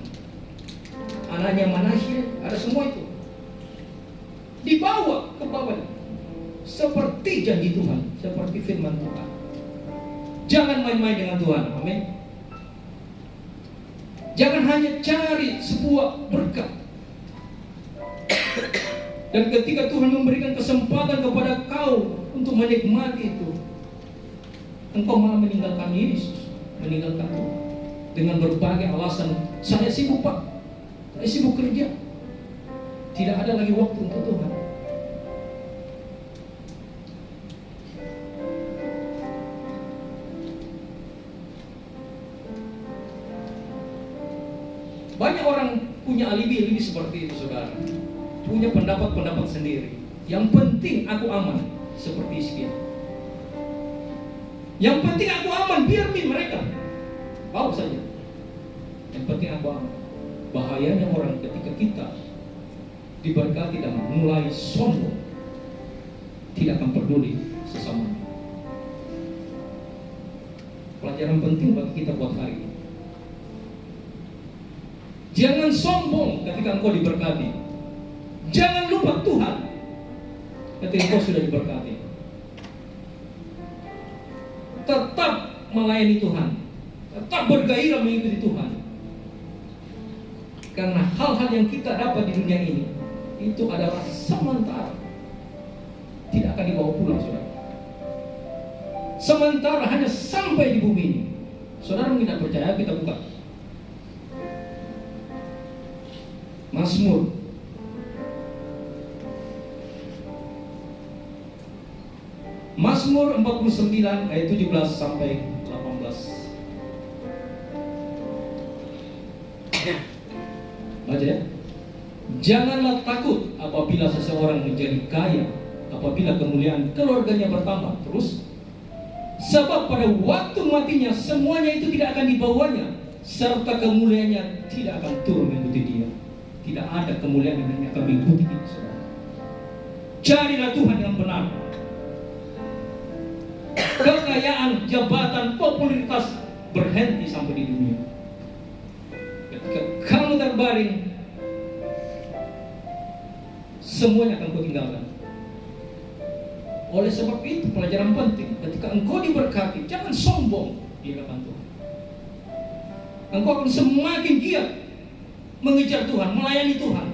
Anaknya Manasye, ada semua itu dibawa ke bawah. Seperti janji Tuhan, seperti firman Tuhan. Jangan main-main dengan Tuhan, amin. Jangan hanya cari sebuah berkat. Dan ketika Tuhan memberikan kesempatan kepada kau untuk menikmati itu, engkau malah meninggalkan Yesus, meninggalkan Tuhan dengan berbagai alasan. Saya sibuk, Pak, saya sibuk kerja, tidak ada lagi waktu untuk Tuhan. Banyak orang punya alibi seperti itu, saudara. Punya pendapat-pendapat sendiri. Yang penting aku aman, seperti Hizkia. Yang penting aku aman, biar mereka bawa saja. Yang penting aku aman. Bahayanya orang ketika kita diberkati dan mulai sombong, tidak akan peduli sesama. Pelajaran penting bagi kita buat hari ini. Jangan sombong ketika engkau diberkati. Jangan lupa Tuhan ketika engkau sudah diberkati. Tetap melayani Tuhan, tetap bergairah mengikuti Tuhan. Karena hal-hal yang kita dapat di dunia ini itu adalah sementara, tidak akan dibawa pulang, saudara. Sementara, hanya sampai di bumi ini. Saudara mungkin tidak percaya, kita buka Mazmur 49 ayat 17 sampai 18. Baca ya. Janganlah takut apabila seseorang menjadi kaya, apabila kemuliaan keluarganya bertambah. Terus, sebab pada waktu matinya semuanya itu tidak akan dibawanya, serta kemuliaannya tidak akan turun mengikuti dia. Tidak ada kemuliaan yang akan mengikuti kita, saudara. Carilah Tuhan yang benar, kekayaan, jabatan, popularitas berhenti sampai di dunia. Ketika kamu terbaring, semuanya akan kau tinggalkan. Oleh sebab itu pelajaran penting, ketika engkau diberkati, jangan sombong di hadapan Tuhan. Engkau akan semakin giat mengejar Tuhan, melayani Tuhan.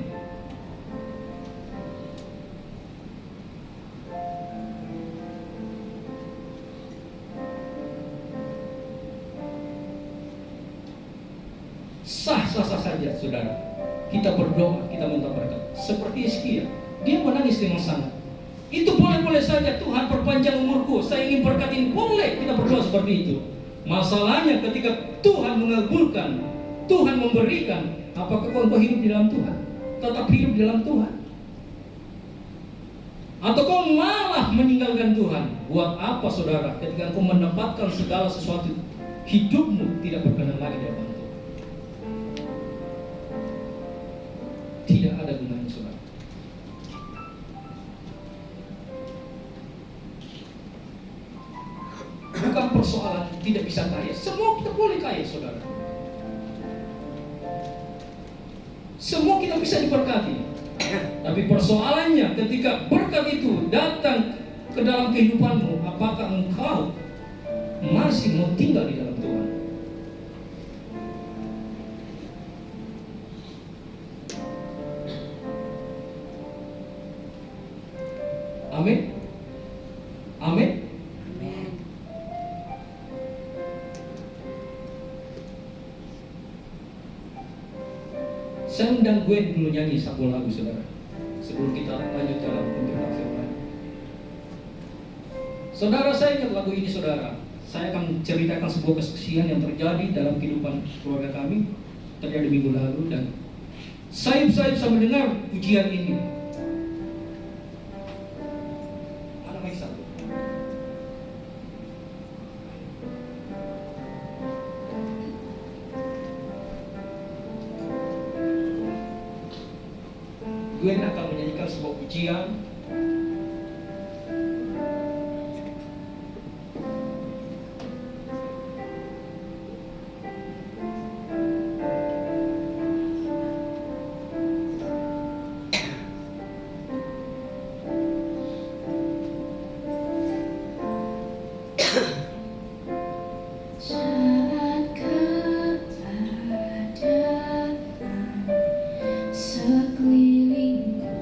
Sah-sah saja, saudara. Kita berdoa, kita minta berkat. Seperti Hizkia, dia menangis dengan sangat. Itu boleh-boleh saja, Tuhan perpanjang umurku, saya ingin berkat ini. Boleh kita berdoa seperti itu. Masalahnya ketika Tuhan mengabulkan, Tuhan memberikan, apakah kau hidup di dalam Tuhan? Tetap hidup di dalam Tuhan? Atau kau malah meninggalkan Tuhan? Buat apa saudara ketika kau mendapatkan segala sesuatu, hidupmu tidak berkenan lagi di hadapan Tuhan? Tidak ada gunanya saudara. Bukan persoalan tidak bisa kaya. Semua kita boleh kaya saudara. Semua kita bisa diberkati. Tapi persoalannya ketika berkat itu datang ke dalam kehidupanmu, apakah engkau masih mau tinggal di dalam Tuhan? Amin. Amin. Saya undang Gwen dulu nyanyi satu lagu saudara, sebelum kita lanjut dalam pemberitaan firman. Saudara, saya ingat lagu ini saudara. Saya akan ceritakan sebuah kesaksian yang terjadi dalam kehidupan keluarga kami, terjadi minggu lalu, dan saya mendengar pujian ini. Ada mic satu. Gwen akan menyanyikan sebuah pujian. Saat kau ada sekelilingku,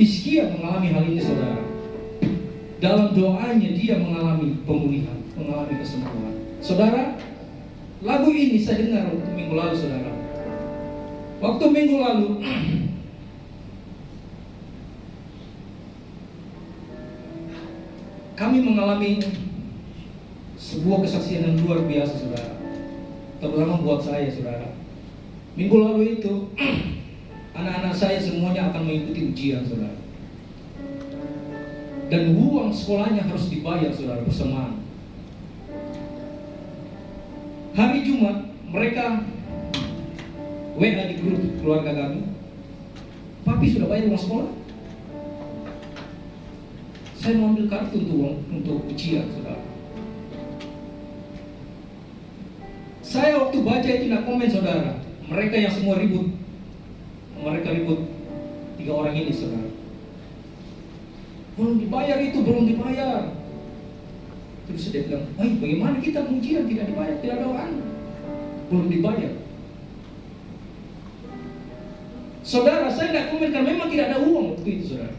Hizkia mengalami hal ini saudara. Dalam doanya dia mengalami pemulihan, mengalami kesembuhan. Saudara, lagu ini saya dengar waktu minggu lalu saudara. Waktu minggu lalu kami mengalami sebuah kesaksian yang luar biasa saudara. Terutama buat saya saudara. Minggu lalu itu anak-anak saya semuanya akan mengikuti ujian saudara. Dan uang sekolahnya harus dibayar saudara bersamaan. Hari Jumat mereka WA di grup keluarga kami, "Papi sudah bayar uang sekolah?" Saya mau ambil kartu untuk ujian saudara. Saya waktu baca itu nak komen saudara. Mereka yang semua ribut. Mereka ribut 3 orang ini saudara. Belum dibayar itu, belum dibayar. Terus dia bilang, bagaimana kita ujian tidak dibayar, tidak ada orang. Belum dibayar. Saudara, saya tidak komen karena memang tidak ada uang waktu itu saudara.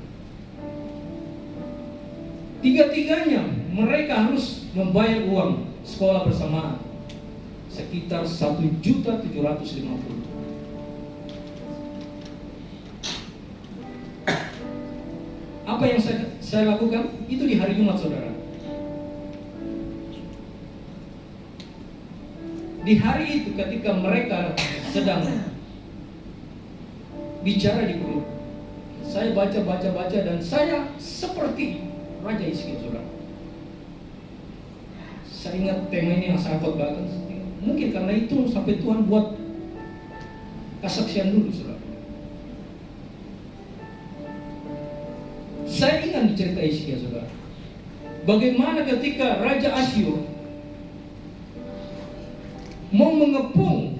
Tiga-tiganya mereka harus membayar uang sekolah bersamaan sekitar 1.750.000. Apa yang saya lakukan? Itu di hari Jumat saudara. Di hari itu ketika mereka sedang bicara di grup, saya baca dan saya seperti Raja Hizkia saudara. Saya ingat tema ini yang sangat bagus. Mungkin karena itu sampai Tuhan buat kesaksian dulu saudara. Saya ingat cerita Hizkia saudara. Bagaimana ketika Raja Asyur mau mengepung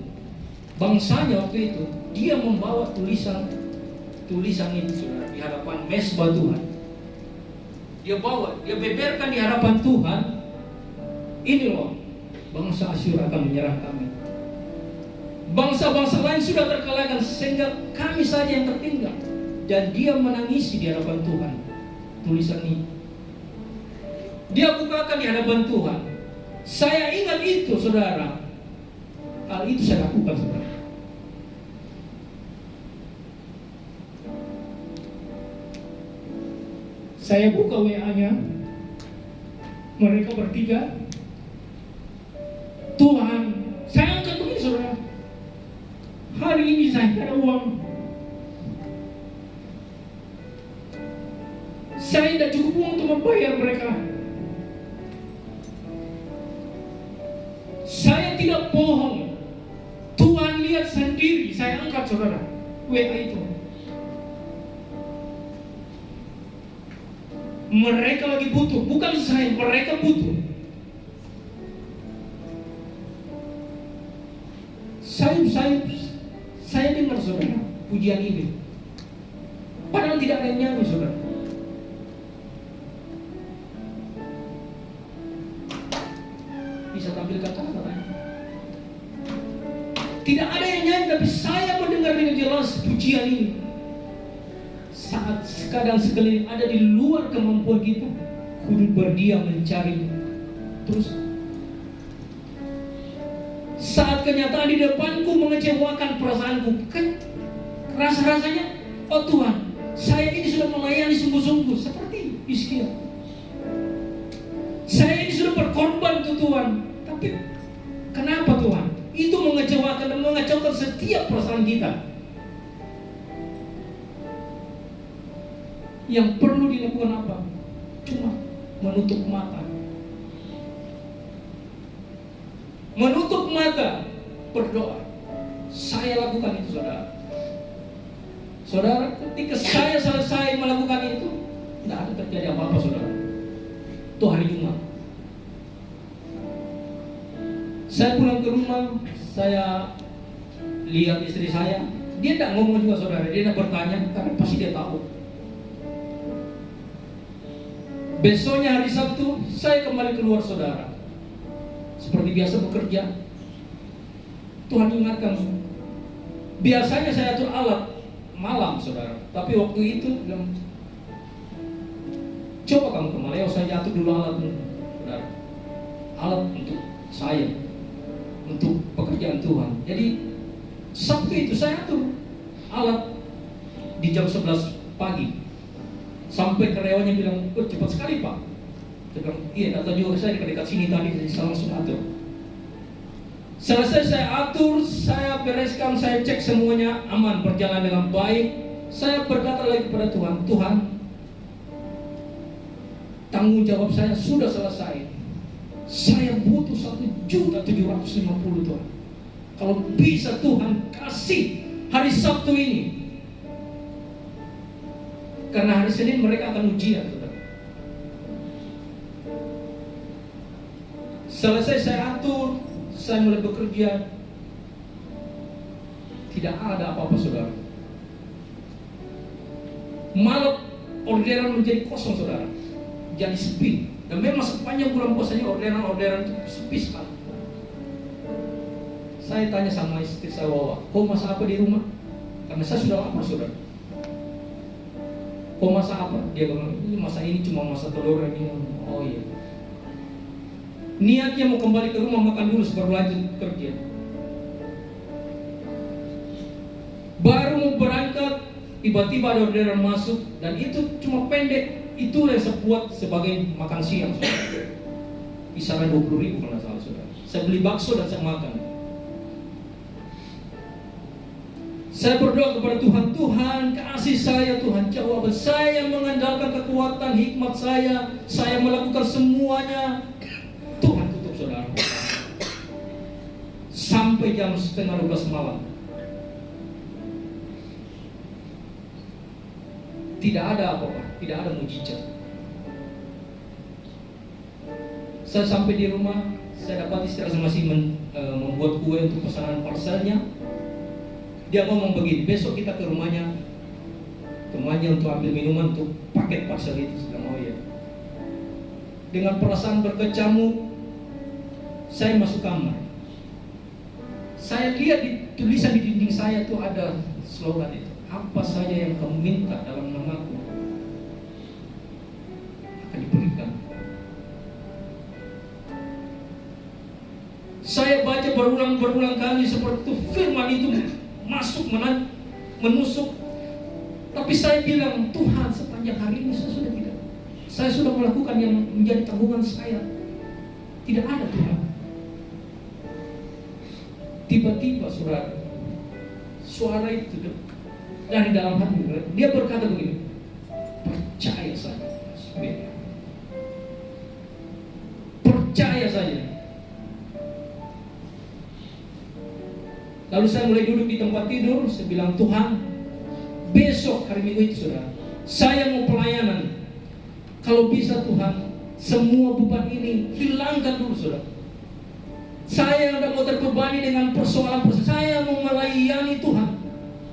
bangsanya waktu itu, dia membawa tulisan itu saudara di hadapan mesbah Tuhan. Dia bawa, dia beberkan di hadapan Tuhan. Ini loh, bangsa Asyur akan menyerang kami. Bangsa-bangsa lain sudah terkalahkan sehingga kami saja yang tertinggal. Dan dia menangisi di hadapan Tuhan tulisan ini. Dia bukakan di hadapan Tuhan. Saya ingat itu saudara. Hal itu saya lakukan saudara. Saya buka WA-nya, mereka bertiga. Tuhan, saya angkat begini saudara. Hari ini saya tidak ada uang. Saya tidak cukup uang untuk membayar mereka. Saya tidak bohong. Tuhan lihat sendiri, saya angkat saudara WA itu. Mereka lagi butuh, bukan saya, mereka butuh. Saya dengar saudara pujian ini. Padahal tidak ada yang nyanyi saudara. Bisa tampilkan kata-katanya. Tidak ada yang nyanyi, tapi saya mendengar dengan jelas pujian ini. Saat kadang sekeliling ada di luar kemampuan kita, kudu berdiam mencari terus. Saat kenyataan di depanku mengecewakan perasaanku, kan rasa-rasanya, oh Tuhan, saya ini sudah melayani sungguh-sungguh seperti Hizkia. Saya ini sudah berkorban untuk Tuhan, tapi kenapa Tuhan? Itu mengecewakan dan mengacaukan setiap perasaan kita. Yang perlu dilakukan apa? Cuma menutup mata. Menutup mata, berdoa. Saya lakukan itu saudara. Saudara, ketika saya selesai melakukan itu, tidak ada terjadi apa-apa saudara. Itu hari Jumat. Saya pulang ke rumah, saya lihat istri saya. Dia tidak ngomong juga saudara, dia tidak bertanya, karena pasti dia tahu. Besoknya hari Sabtu, saya kembali keluar saudara. Seperti biasa bekerja. Tuhan ingatkan. Biasanya saya atur alat malam saudara. Tapi waktu itu Coba kamu ke Maleo, saya atur dulu alatmu, saudara. Alat untuk saya, untuk pekerjaan Tuhan. Jadi Sabtu itu saya atur alat di jam 11 pagi. Sampai karyawannya bilang, "Oh, cepat sekali Pak." Saya bilang, "Iya, data juga saya dekat-dekat sini tadi, jadi saya langsung atur." Selesai saya atur, saya bereskan, saya cek semuanya aman, berjalan dengan baik. Saya berkata lagi kepada Tuhan, "Tuhan, tanggung jawab saya sudah selesai. Saya butuh 1.750.000 Tuhan. Kalau bisa Tuhan kasih hari Sabtu ini. Karena hari Senin mereka akan ujian, saudara." Selesai saya atur, saya mulai bekerja. Tidak ada apa-apa, saudara. Malam orderan menjadi kosong, saudara. Jadi sepi. Dan memang sepanjang bulan puasanya orderan itu sepi sekali. Saya tanya sama istri saya, "Wawa, kau masak apa di rumah?" Karena saya sudah lapar, saudara. "Kau masak apa?" Dia bilang, "Ini masak ini cuma masak telur ini." Oh iya. Niatnya mau kembali ke rumah makan dulu sebelum lanjut kerja. Baru mau berangkat, tiba-tiba ada orderan masuk dan itu cuma pendek. Itulah yang saya buat sebagai makan siang, saudara. Kisaran 20.000 kalau salah, saudara. Saya beli bakso dan saya makan. Saya berdoa kepada Tuhan, "Tuhan kasih saya, Tuhan jawab. Saya mengandalkan kekuatan hikmat saya melakukan semuanya." Tuhan tutup, saudara. Sampai jam 11:30 malam. Tidak ada apa-apa, tidak ada mujizat. Saya sampai di rumah, saya dapat istri saya masih membuat kue untuk pesanan parselnya. Dia ngomong begini, "Besok kita ke rumahnya untuk ambil minuman untuk paket parsel itu." Saya mau ya. Dengan perasaan berkecamuk, saya masuk kamar. Saya lihat di tulisan di dinding saya tuh ada slogan itu, "Apa saja yang kamu minta dalam namaku akan diberikan." Saya baca berulang kali seperti itu, firman itu masuk menusuk. Tapi saya bilang, "Tuhan, sepanjang hari ini saya sudah melakukan yang menjadi tanggungan saya. Tidak ada, Tuhan." Tiba-tiba suara itu dari dalam hati dia berkata begini, "Percaya saja, percaya saja." Lalu saya mulai duduk di tempat tidur. Saya bilang, "Tuhan, besok hari Minggu itu, saudara, saya mau pelayanan. Kalau bisa Tuhan, semua beban ini hilangkan dulu, saudara. Saya tidak mau terbebani dengan persoalan. Saya mau melayani Tuhan.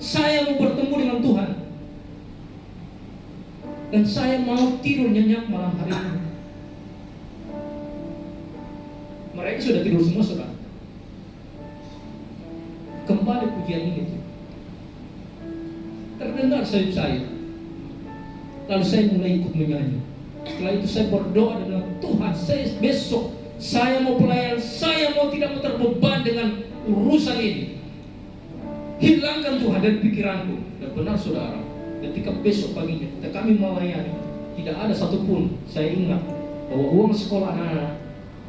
Saya mau bertemu dengan Tuhan. Dan saya mau tidur nyenyak malam hari ini." Mereka sudah tidur semua, saudara. Kembali pujian ini tuh terdengar sayup saya. Lalu saya mulai ikut menyanyi. Setelah itu saya berdoa dan bilang, "Tuhan, besok saya mau pelayan. Saya tidak mau terbeban dengan urusan ini. Hilangkan Tuhan dari pikiranku." Dan benar, saudara, ketika besok paginya kami melayani, tidak ada satupun saya ingat bahwa uang sekolah anak-anak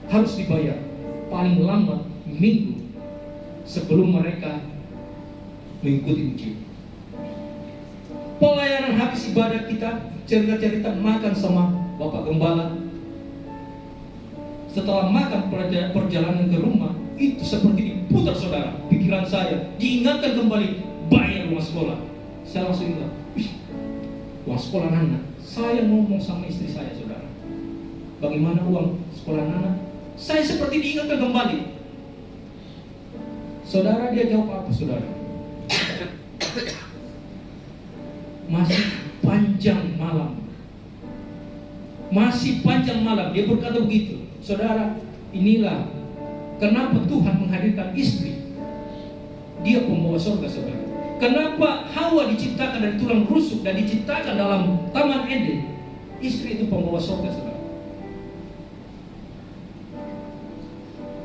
harus dibayar paling lambat minggu sebelum mereka mengikuti ujian. Pelayanan habis ibadah kita cerita-cerita makan sama Bapak Gembala. Setelah makan perjalanan ke rumah, itu seperti diputar, saudara, pikiran saya. Diingatkan kembali bayar uang sekolah. Saya langsung ingat, uang sekolah anak. Saya ngomong sama istri saya, saudara, bagaimana uang sekolah anak? Saya seperti diingatkan kembali. Saudara, dia jawab apa, saudara? "Masih panjang malam. Masih panjang malam." Dia berkata begitu. Saudara, inilah kenapa Tuhan menghadirkan istri. Dia pembawa surga, saudara. Kenapa Hawa diciptakan dari tulang rusuk dan diciptakan dalam Taman Eden? Istri itu pembawa surga, saudara.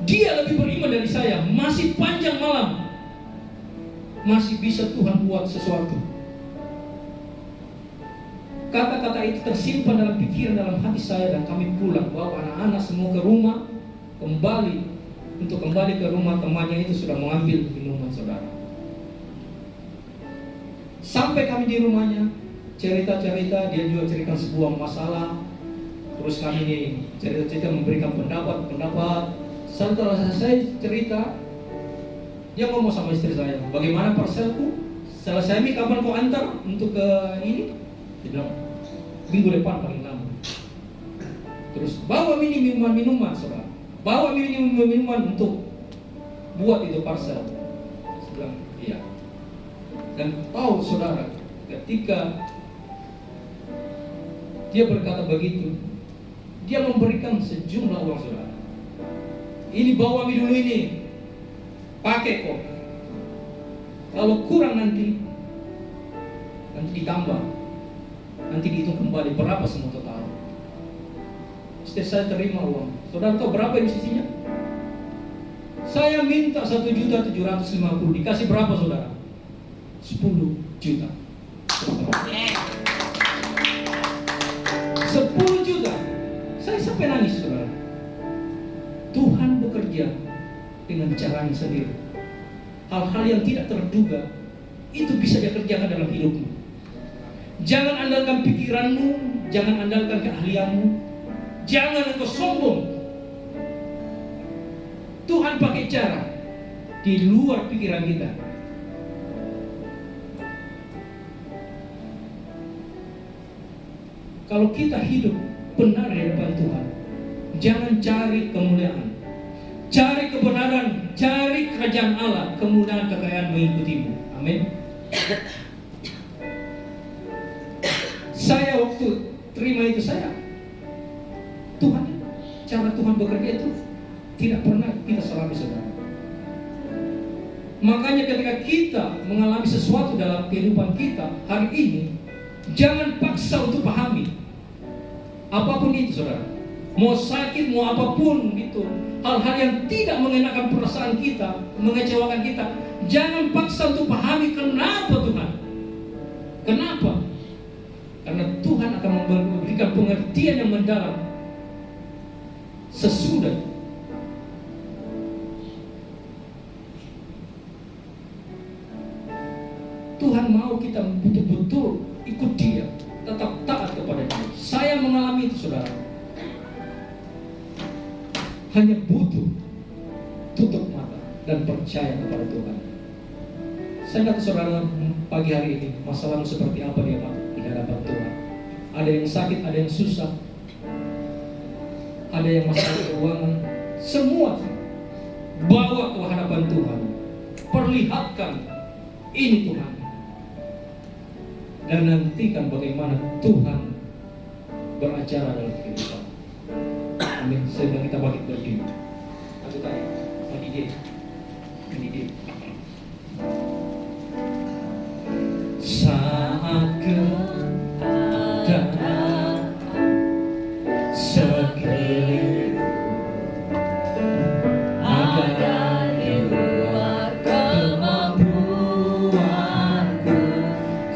Dia lebih beriman dari saya. Masih panjang malam, masih bisa Tuhan buat sesuatu. Kata-kata itu tersimpan dalam pikiran, dalam hati saya, dan kami pulang bawa anak-anak semua ke rumah. Kembali ke rumah, temannya itu sudah mengambil minuman, saudara. Sampai kami di rumahnya, cerita-cerita, dia juga ceritakan sebuah masalah. Terus kami ini cerita-cerita, memberikan pendapat. Setelah saya cerita, dia ngomong sama istri saya, bagaimana parselku? Selesai ini kapan kau antar untuk ke ini? Dia bilang, minggu depan paling lama. Terus bawa minuman, saudara. Bawa minuman untuk buat itu parsel. Saya bilang, iya. Dan tahu saudara, ketika dia berkata begitu, dia memberikan sejumlah uang, saudara. Ini bawa dulu ini, pakai kok. Kalau kurang nanti ditambah, nanti dihitung kembali berapa semua total. Setiap saya terima uang, saudara tahu berapa sisinya? Saya minta 1.750.000, dikasih berapa, saudara? 10 juta. 10 juta. Saya sampai nangis, saudara. Tuhan bekerja dengan caranya sendiri. Hal-hal yang tidak terduga itu bisa dia kerjakan dalam hidupmu. Jangan andalkan pikiranmu, jangan andalkan keahlianmu, jangan engkau sombong. Tuhan pakai cara di luar pikiran kita. Kalau kita hidup benar di depan Tuhan, jangan cari kemuliaan, cari kebenaran, cari kerajaan Allah, kemudian kekayaan mengikutimu. Amin. Saya waktu terima itu, Tuhan, cara Tuhan bekerja itu tidak pernah kita salami, saudara. Makanya ketika kita mengalami sesuatu dalam kehidupan kita hari ini, jangan paksa untuk pahami. Apapun itu, saudara, mau sakit, mau apapun itu, hal-hal yang tidak mengenakan perasaan kita, mengecewakan kita, jangan paksa untuk pahami kenapa Tuhan. Kenapa? Karena Tuhan akan memberikan pengertian yang mendalam sesudah. Tuhan mau kita betul-betul ikut Dia, tetap taat kepada Dia. Saya mengalami itu, saudara. Hanya butuh tutup mata dan percaya kepada Tuhan. Saya kata saudara, pagi hari ini masalahmu seperti apa di hadapan Tuhan. Ada yang sakit, ada yang susah, ada yang masalah keuangan. Semua bawa ke hadapan Tuhan. Perlihatkan ini Tuhan, dan nantikan bagaimana Tuhan beracara dalam kehidupan. Amin. Sehingga kita bangkit berdiri. Aku tanya, ini dia. Saat keadaan sekeliling ada di luar kemampuanku,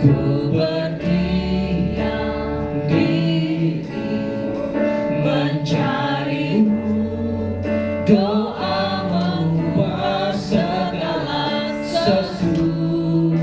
ku berdiam diri mencarimu. Doa mengubah segala sesuatu.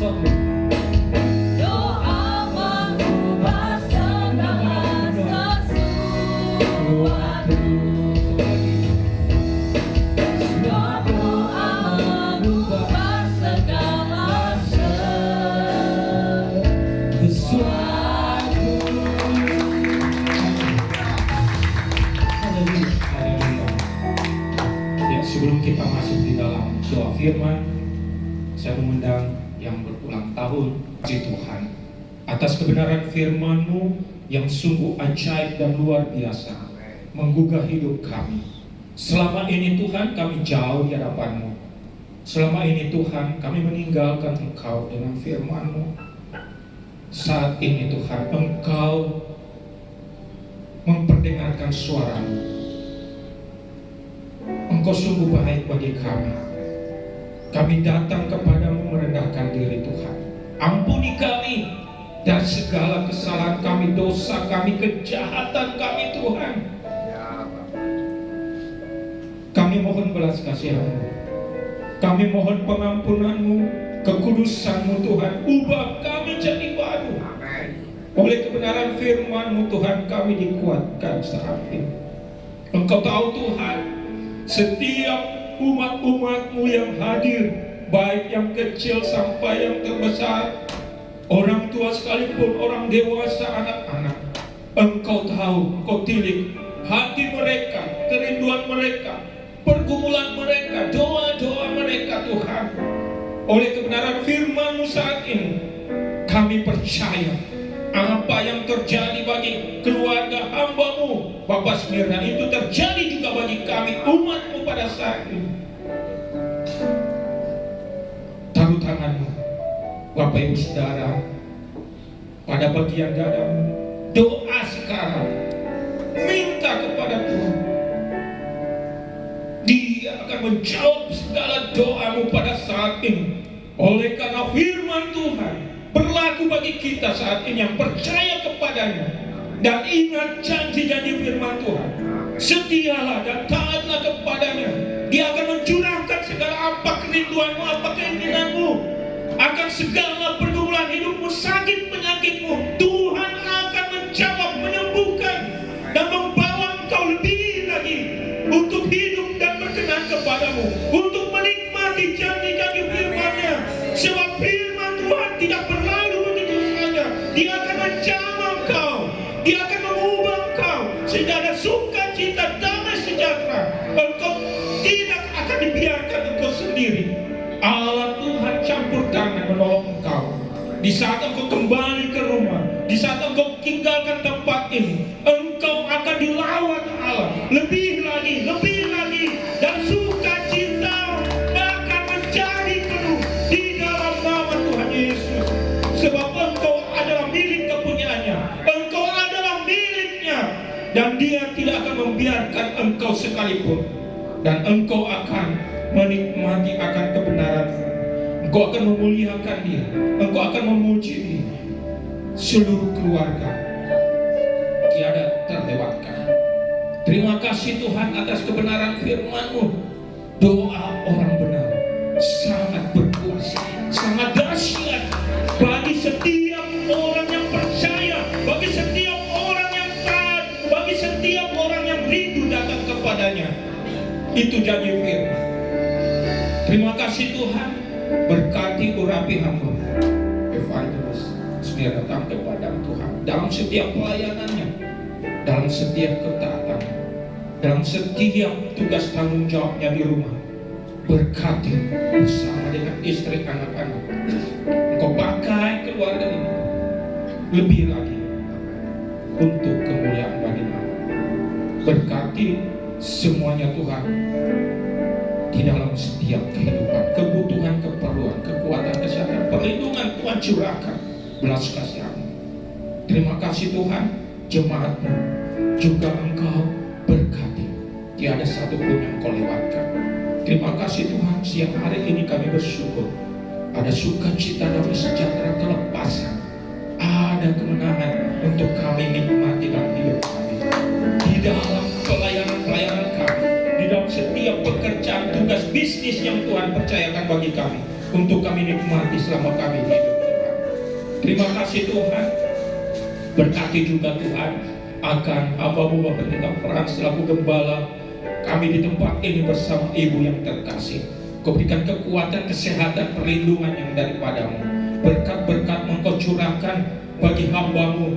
sesuatu. Doa mengubah segala sesuatu. Doa mengubah segala sesuatu. Haleluya. Haleluya. Ya, sebelum kita masuk di dalam doa firman, saya mengundang yang berulang tahun di Tuhan atas kebenaran firman-Mu yang sungguh ajaib dan luar biasa, menggugah hidup kami. Selama ini Tuhan kami jauh di hadapan-Mu. Selama ini Tuhan kami meninggalkan Engkau dengan firman-Mu. Saat ini Tuhan Engkau memperdengarkan suara-Mu. Engkau sungguh baik bagi kami. Kami datang kepadamu merendahkan diri Tuhan. Ampuni kami dari segala kesalahan kami, dosa kami, kejahatan kami Tuhan. Kami mohon belas kasihan-Mu. Kami mohon pengampunan-Mu, kekudusan-Mu Tuhan. Ubah kami jadi baru. Oleh kebenaran firman-Mu Tuhan kami dikuatkan saat ini. Engkau tahu Tuhan, setiap umat-umat-Mu yang hadir, baik yang kecil sampai yang terbesar, orang tua sekalipun, orang dewasa, anak-anak, Engkau tahu, Engkau tilik hati mereka, kerinduan mereka, pergumulan mereka, doa-doa mereka Tuhan. Oleh kebenaran firman-Mu saat ini, kami percaya apa yang terjadi bagi keluarga hamba-Mu Bapak Smirna itu terjadi juga bagi kami umat-Mu pada saat ini. Taruh tangan-Mu Bapak Ibu Saudara pada bagian dada-Mu. Doa sekarang, minta kepada Tuhan. Dia akan menjawab segala doa-Mu pada saat ini. Oleh karena firman Tuhan berlaku bagi kita saat ini yang percaya kepadanya. Dan ingat janji-janji firman Tuhan, setialah dan taatlah kepadanya. Dia akan mencurahkan segala apa kerinduanmu, apa keinginanmu, akan segala pergumulan hidupmu, sakit penyakitmu. Tuhan akan menjawab, menyembuhkan, dan membawa engkau lebih lagi untuk hidup dan berkenan kepadamu, untuk menikmati janji-janji firman-Nya. Sebab firman Tuhan tidak berlalu begitu saja. Dia akan menjamah engkau, Dia akan mengubah engkau sehingga ada sukacita, damai sejahtera. Engkau tidak akan dibiarkan engkau sendiri. Allah Tuhan campur tangan menolong engkau. Di saat engkau kembali ke rumah, di saat engkau tinggalkan tempat ini, engkau akan dilawat Allah lebih lagi, dan sukacita akan menjadi penuh di dalam nama Tuhan Yesus. Sebab engkau adalah milik kepunyaannya, engkau adalah miliknya, dan Dia tidak akan membiarkan engkau sekalipun. Dan engkau akan menikmati akan kebenaran. Engkau akan memuliakan Dia, engkau akan memuji Dia. Seluruh keluarga tiada terlewatkan. Terima kasih Tuhan atas kebenaran firman-Mu. Doa orang benar sangat berkuasa, sangat dahsyat bagi setiap orang yang percaya, bagi setiap orang yang taat, bagi setiap orang yang rindu datang kepadanya. Itu janji firman. Terima kasih Tuhan. Berkati urapi hamba Evangelis Smir datang kepada Tuhan dalam setiap pelayanannya, dalam setiap ketaatannya, dalam setiap tugas tanggung jawabnya di rumah. Berkati bersama dengan istri anak-anak. Engkau pakai keluarga ini lebih lagi untuk kemuliaan bagi nama. Berkati semuanya Tuhan di dalam setiap kehidupan, kebutuhan, keperluan, kekuatan, kesehatan, perlindungan Tuhan curahkan belas kasihan-Mu. Terima kasih Tuhan, jemaat-Mu juga Engkau berkati, tiada satupun yang Kau lewatkan. Terima kasih Tuhan, siang hari ini kami bersyukur ada sukacita, damai sejahtera, kelepasan, ada kemenangan untuk kami nikmati dalam hidup kami, di dalam pelayanan-pelayanan kami, di dalam setiap pekerjaan, tugas bisnis yang Tuhan percayakan bagi kami, untuk kami nikmati selama kami hidup. Terima kasih Tuhan. Berkati juga Tuhan akan hamba-Mu Bapak Pendeta Frans selaku gembala kami di tempat ini bersama Ibu yang terkasih. Kau berikan kekuatan, kesehatan, perlindungan yang daripada-Mu. Berkat-berkat Engkau curahkan bagi hamba-Mu,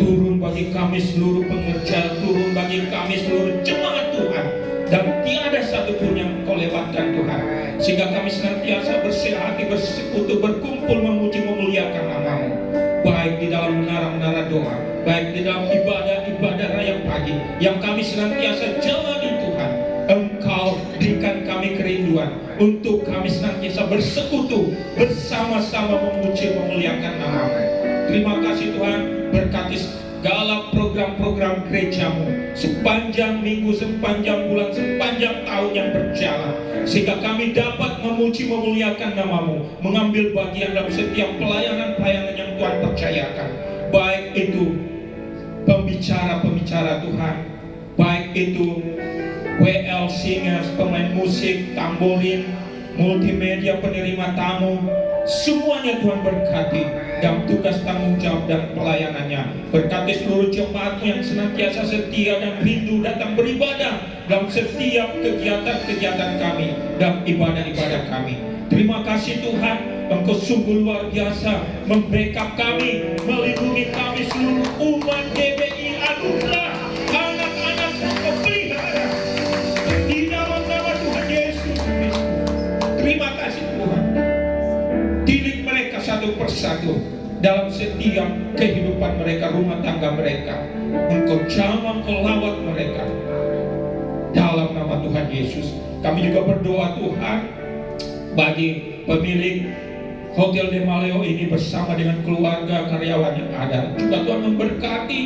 turun bagi kami seluruh pengerja, turun bagi kami seluruh jemaat Tuhan, dan tiada satupun yang Kau lewatkan Tuhan, sehingga kami senantiasa bersihati, bersekutu, berkumpul memuji memuliakan nama-Mu, baik di dalam menara-menara doa, baik di dalam ibadah-ibadah raya pagi yang kami senantiasa jalani Tuhan. Engkau berikan kami kerinduan untuk kami senantiasa bersekutu, bersama-sama memuji memuliakan nama-Mu. Terima kasih Tuhan, berkati segala program-program gereja-Mu sepanjang minggu, sepanjang bulan, sepanjang tahun yang berjalan, sehingga kami dapat memuji memuliakan nama-Mu, mengambil bagian dalam setiap pelayanan-pelayanan yang Tuhan percayakan, baik itu pembicara-pembicara Tuhan, baik itu WL singers, pemain musik, tamborin, multimedia, penerima tamu, semuanya Tuhan berkati dalam tugas tanggung jawab dan pelayanannya. Berkati seluruh jemaat yang senantiasa setia dan rindu datang beribadah dalam setiap kegiatan-kegiatan kami dan ibadah-ibadah kami. Terima kasih Tuhan, Engkau sungguh luar biasa membackup kami, melindungi kami seluruh umat GBI Anugerah, anak-anak Engkau pelihara di dalam nama Tuhan Yesus Kristus. Terima kasih Tuhan, didik mereka satu persatu dalam setiap kehidupan mereka, rumah tangga mereka. Engkau jamah, Engkau lawat mereka dalam nama Tuhan Yesus. Kami juga berdoa Tuhan bagi pemilik Hotel De Maleo ini bersama dengan keluarga karyawan yang ada. Juga Tuhan memberkati,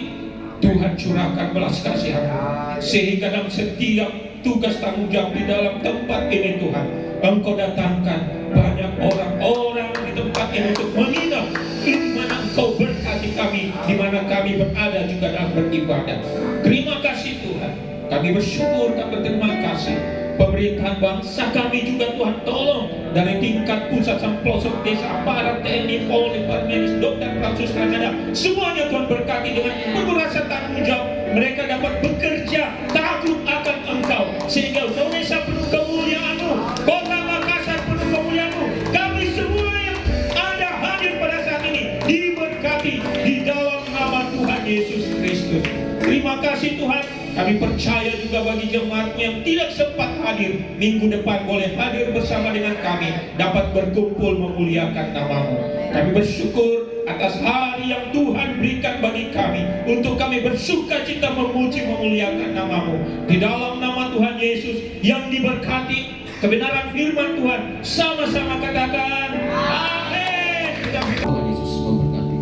Tuhan curahkan belas kasihan-Mu, sehingga dalam setiap tugas tanggung jawab di dalam tempat ini Tuhan, Engkau datangkan banyak orang-orang di tempat ini untuk menginap di mana Engkau berkati kami, di mana kami berada juga dalam beribadah. Terima kasih Tuhan, kami bersyukur, kami berterima kasih. Pemerintahan bangsa kami juga Tuhan tolong, dari tingkat pusat sampai pelosok desa, aparat TNI, Polri, Parmenis, dokter, prasusragada, semuanya Tuhan berkati dengan penuh rasa tanggung jawab. Mereka dapat bekerja takut akan Engkau, sehingga Indonesia penuh kemuliaan-Mu, Kota Makassar penuh kemuliaan-Mu. Kami semua yang ada hadir pada saat ini diberkati di dalam nama Tuhan Yesus Kristus. Terima kasih Tuhan. Kami percaya juga bagi jemaat yang tidak sempat hadir, minggu depan boleh hadir bersama dengan kami, dapat berkumpul memuliakan nama-Mu. Kami bersyukur atas hari yang Tuhan berikan bagi kami, untuk kami bersuka cita memuji memuliakan nama-Mu. Di dalam nama Tuhan Yesus yang diberkati, kebenaran firman Tuhan, sama-sama katakan amin. Tuhan Yesus memberkati.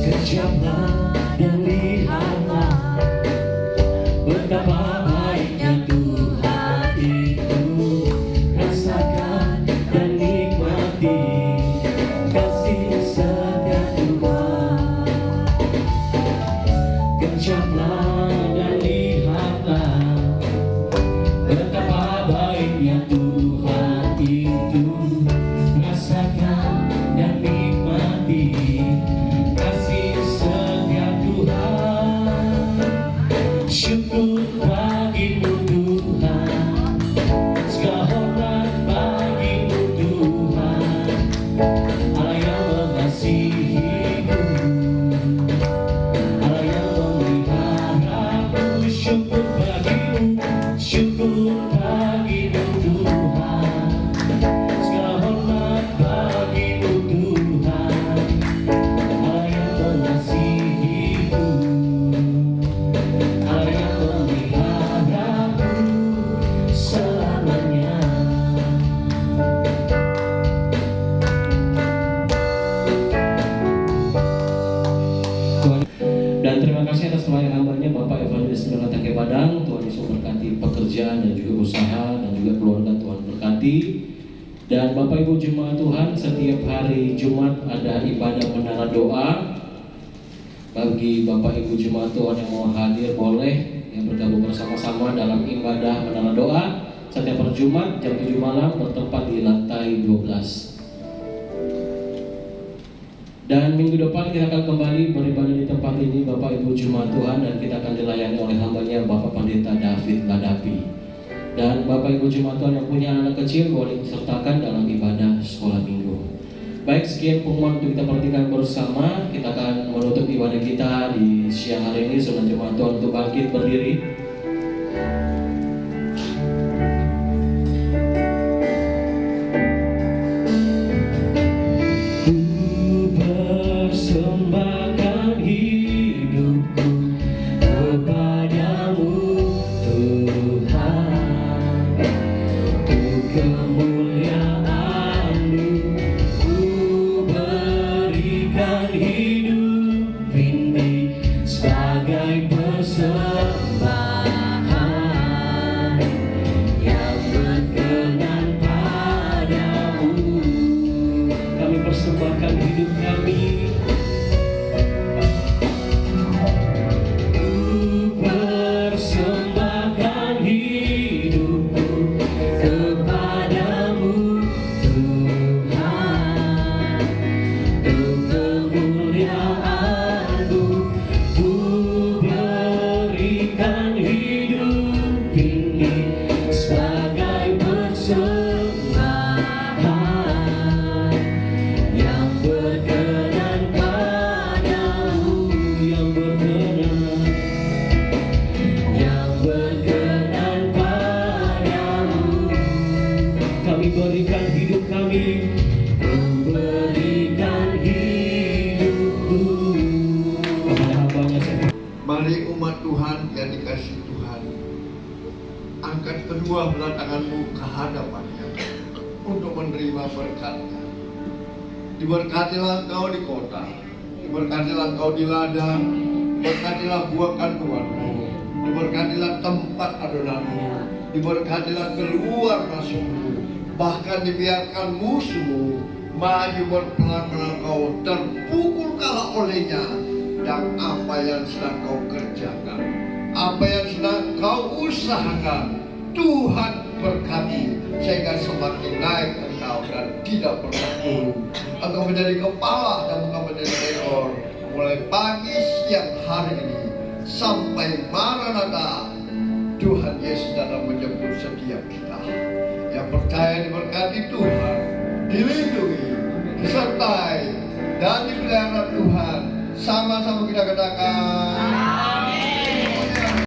Kejamlah dan lihatlah betapa baiknya Tuhan itu. Rasakan Dan Bapak Ibu jemaat Tuhan, setiap hari Jumat ada ibadah menara doa. Bagi Bapak Ibu jemaat Tuhan yang mau hadir boleh yang bergabung bersama-sama dalam ibadah menara doa setiap hari Jumat jam 7 malam bertempat di lantai 12. Dan minggu depan kita akan kembali beribadah di tempat ini Bapak Ibu jemaat Tuhan, dan kita akan dilayani oleh hambanya Bapak Pendeta David Ladapi. Dan Bapak Ibu jemaat Tuhan yang punya anak kecil boleh disertakan dalam ibadah sekolah minggu. Baik, sekian pengumuman untuk kita perhatikan bersama. Kita akan menutup ibadah kita di siang hari ini. Saudara jemaat Tuhan untuk bangkit berdiri. Persembahkan hidupku kepadamu Tuhan, untuk kemuliaan-Mu ku berikan hidup ini sebagai persembahan yang berkenan padamu. Kami persembahkan hidup kami. Persembahkan hidupku kepadamu Tuhan, untuk kemuliaan-Mu ku berikan hidup ini sebagai persembahan yang berkenan padamu, yang berkenan padamu. Kami berikan hidup kami. Ku berikan hidupku Kepada hambanya saya. Mari umat Tuhan yang dikasihi Tuhan, angkat kedua belah tanganmu ke hadapannya untuk menerima berkat-Nya. Diberkatilah engkau di kota, diberkatilah engkau di ladang, diberkatilah buah kandunganmu, diberkatilah tempat adonanmu, diberkatilah keluar masukmu, bahkan dibiarkan musuhmu maju berperang melawan kau, terpukul kalah olehnya. Dan apa yang sedang kau kerjakan, apa yang sedang kau usahakan, Tuhan berkati sehingga semakin naik engkau dan tidak pernah turun. Engkau menjadi kepala dan bukan menjadi ekor, mulai pagi siang hari ini sampai Maranatha. Tuhan Yesus datang menjemput setiap kita yang percaya diberkati Tuhan, dilindungi, disertai dan dipelihara Tuhan. Sama-sama kita katakan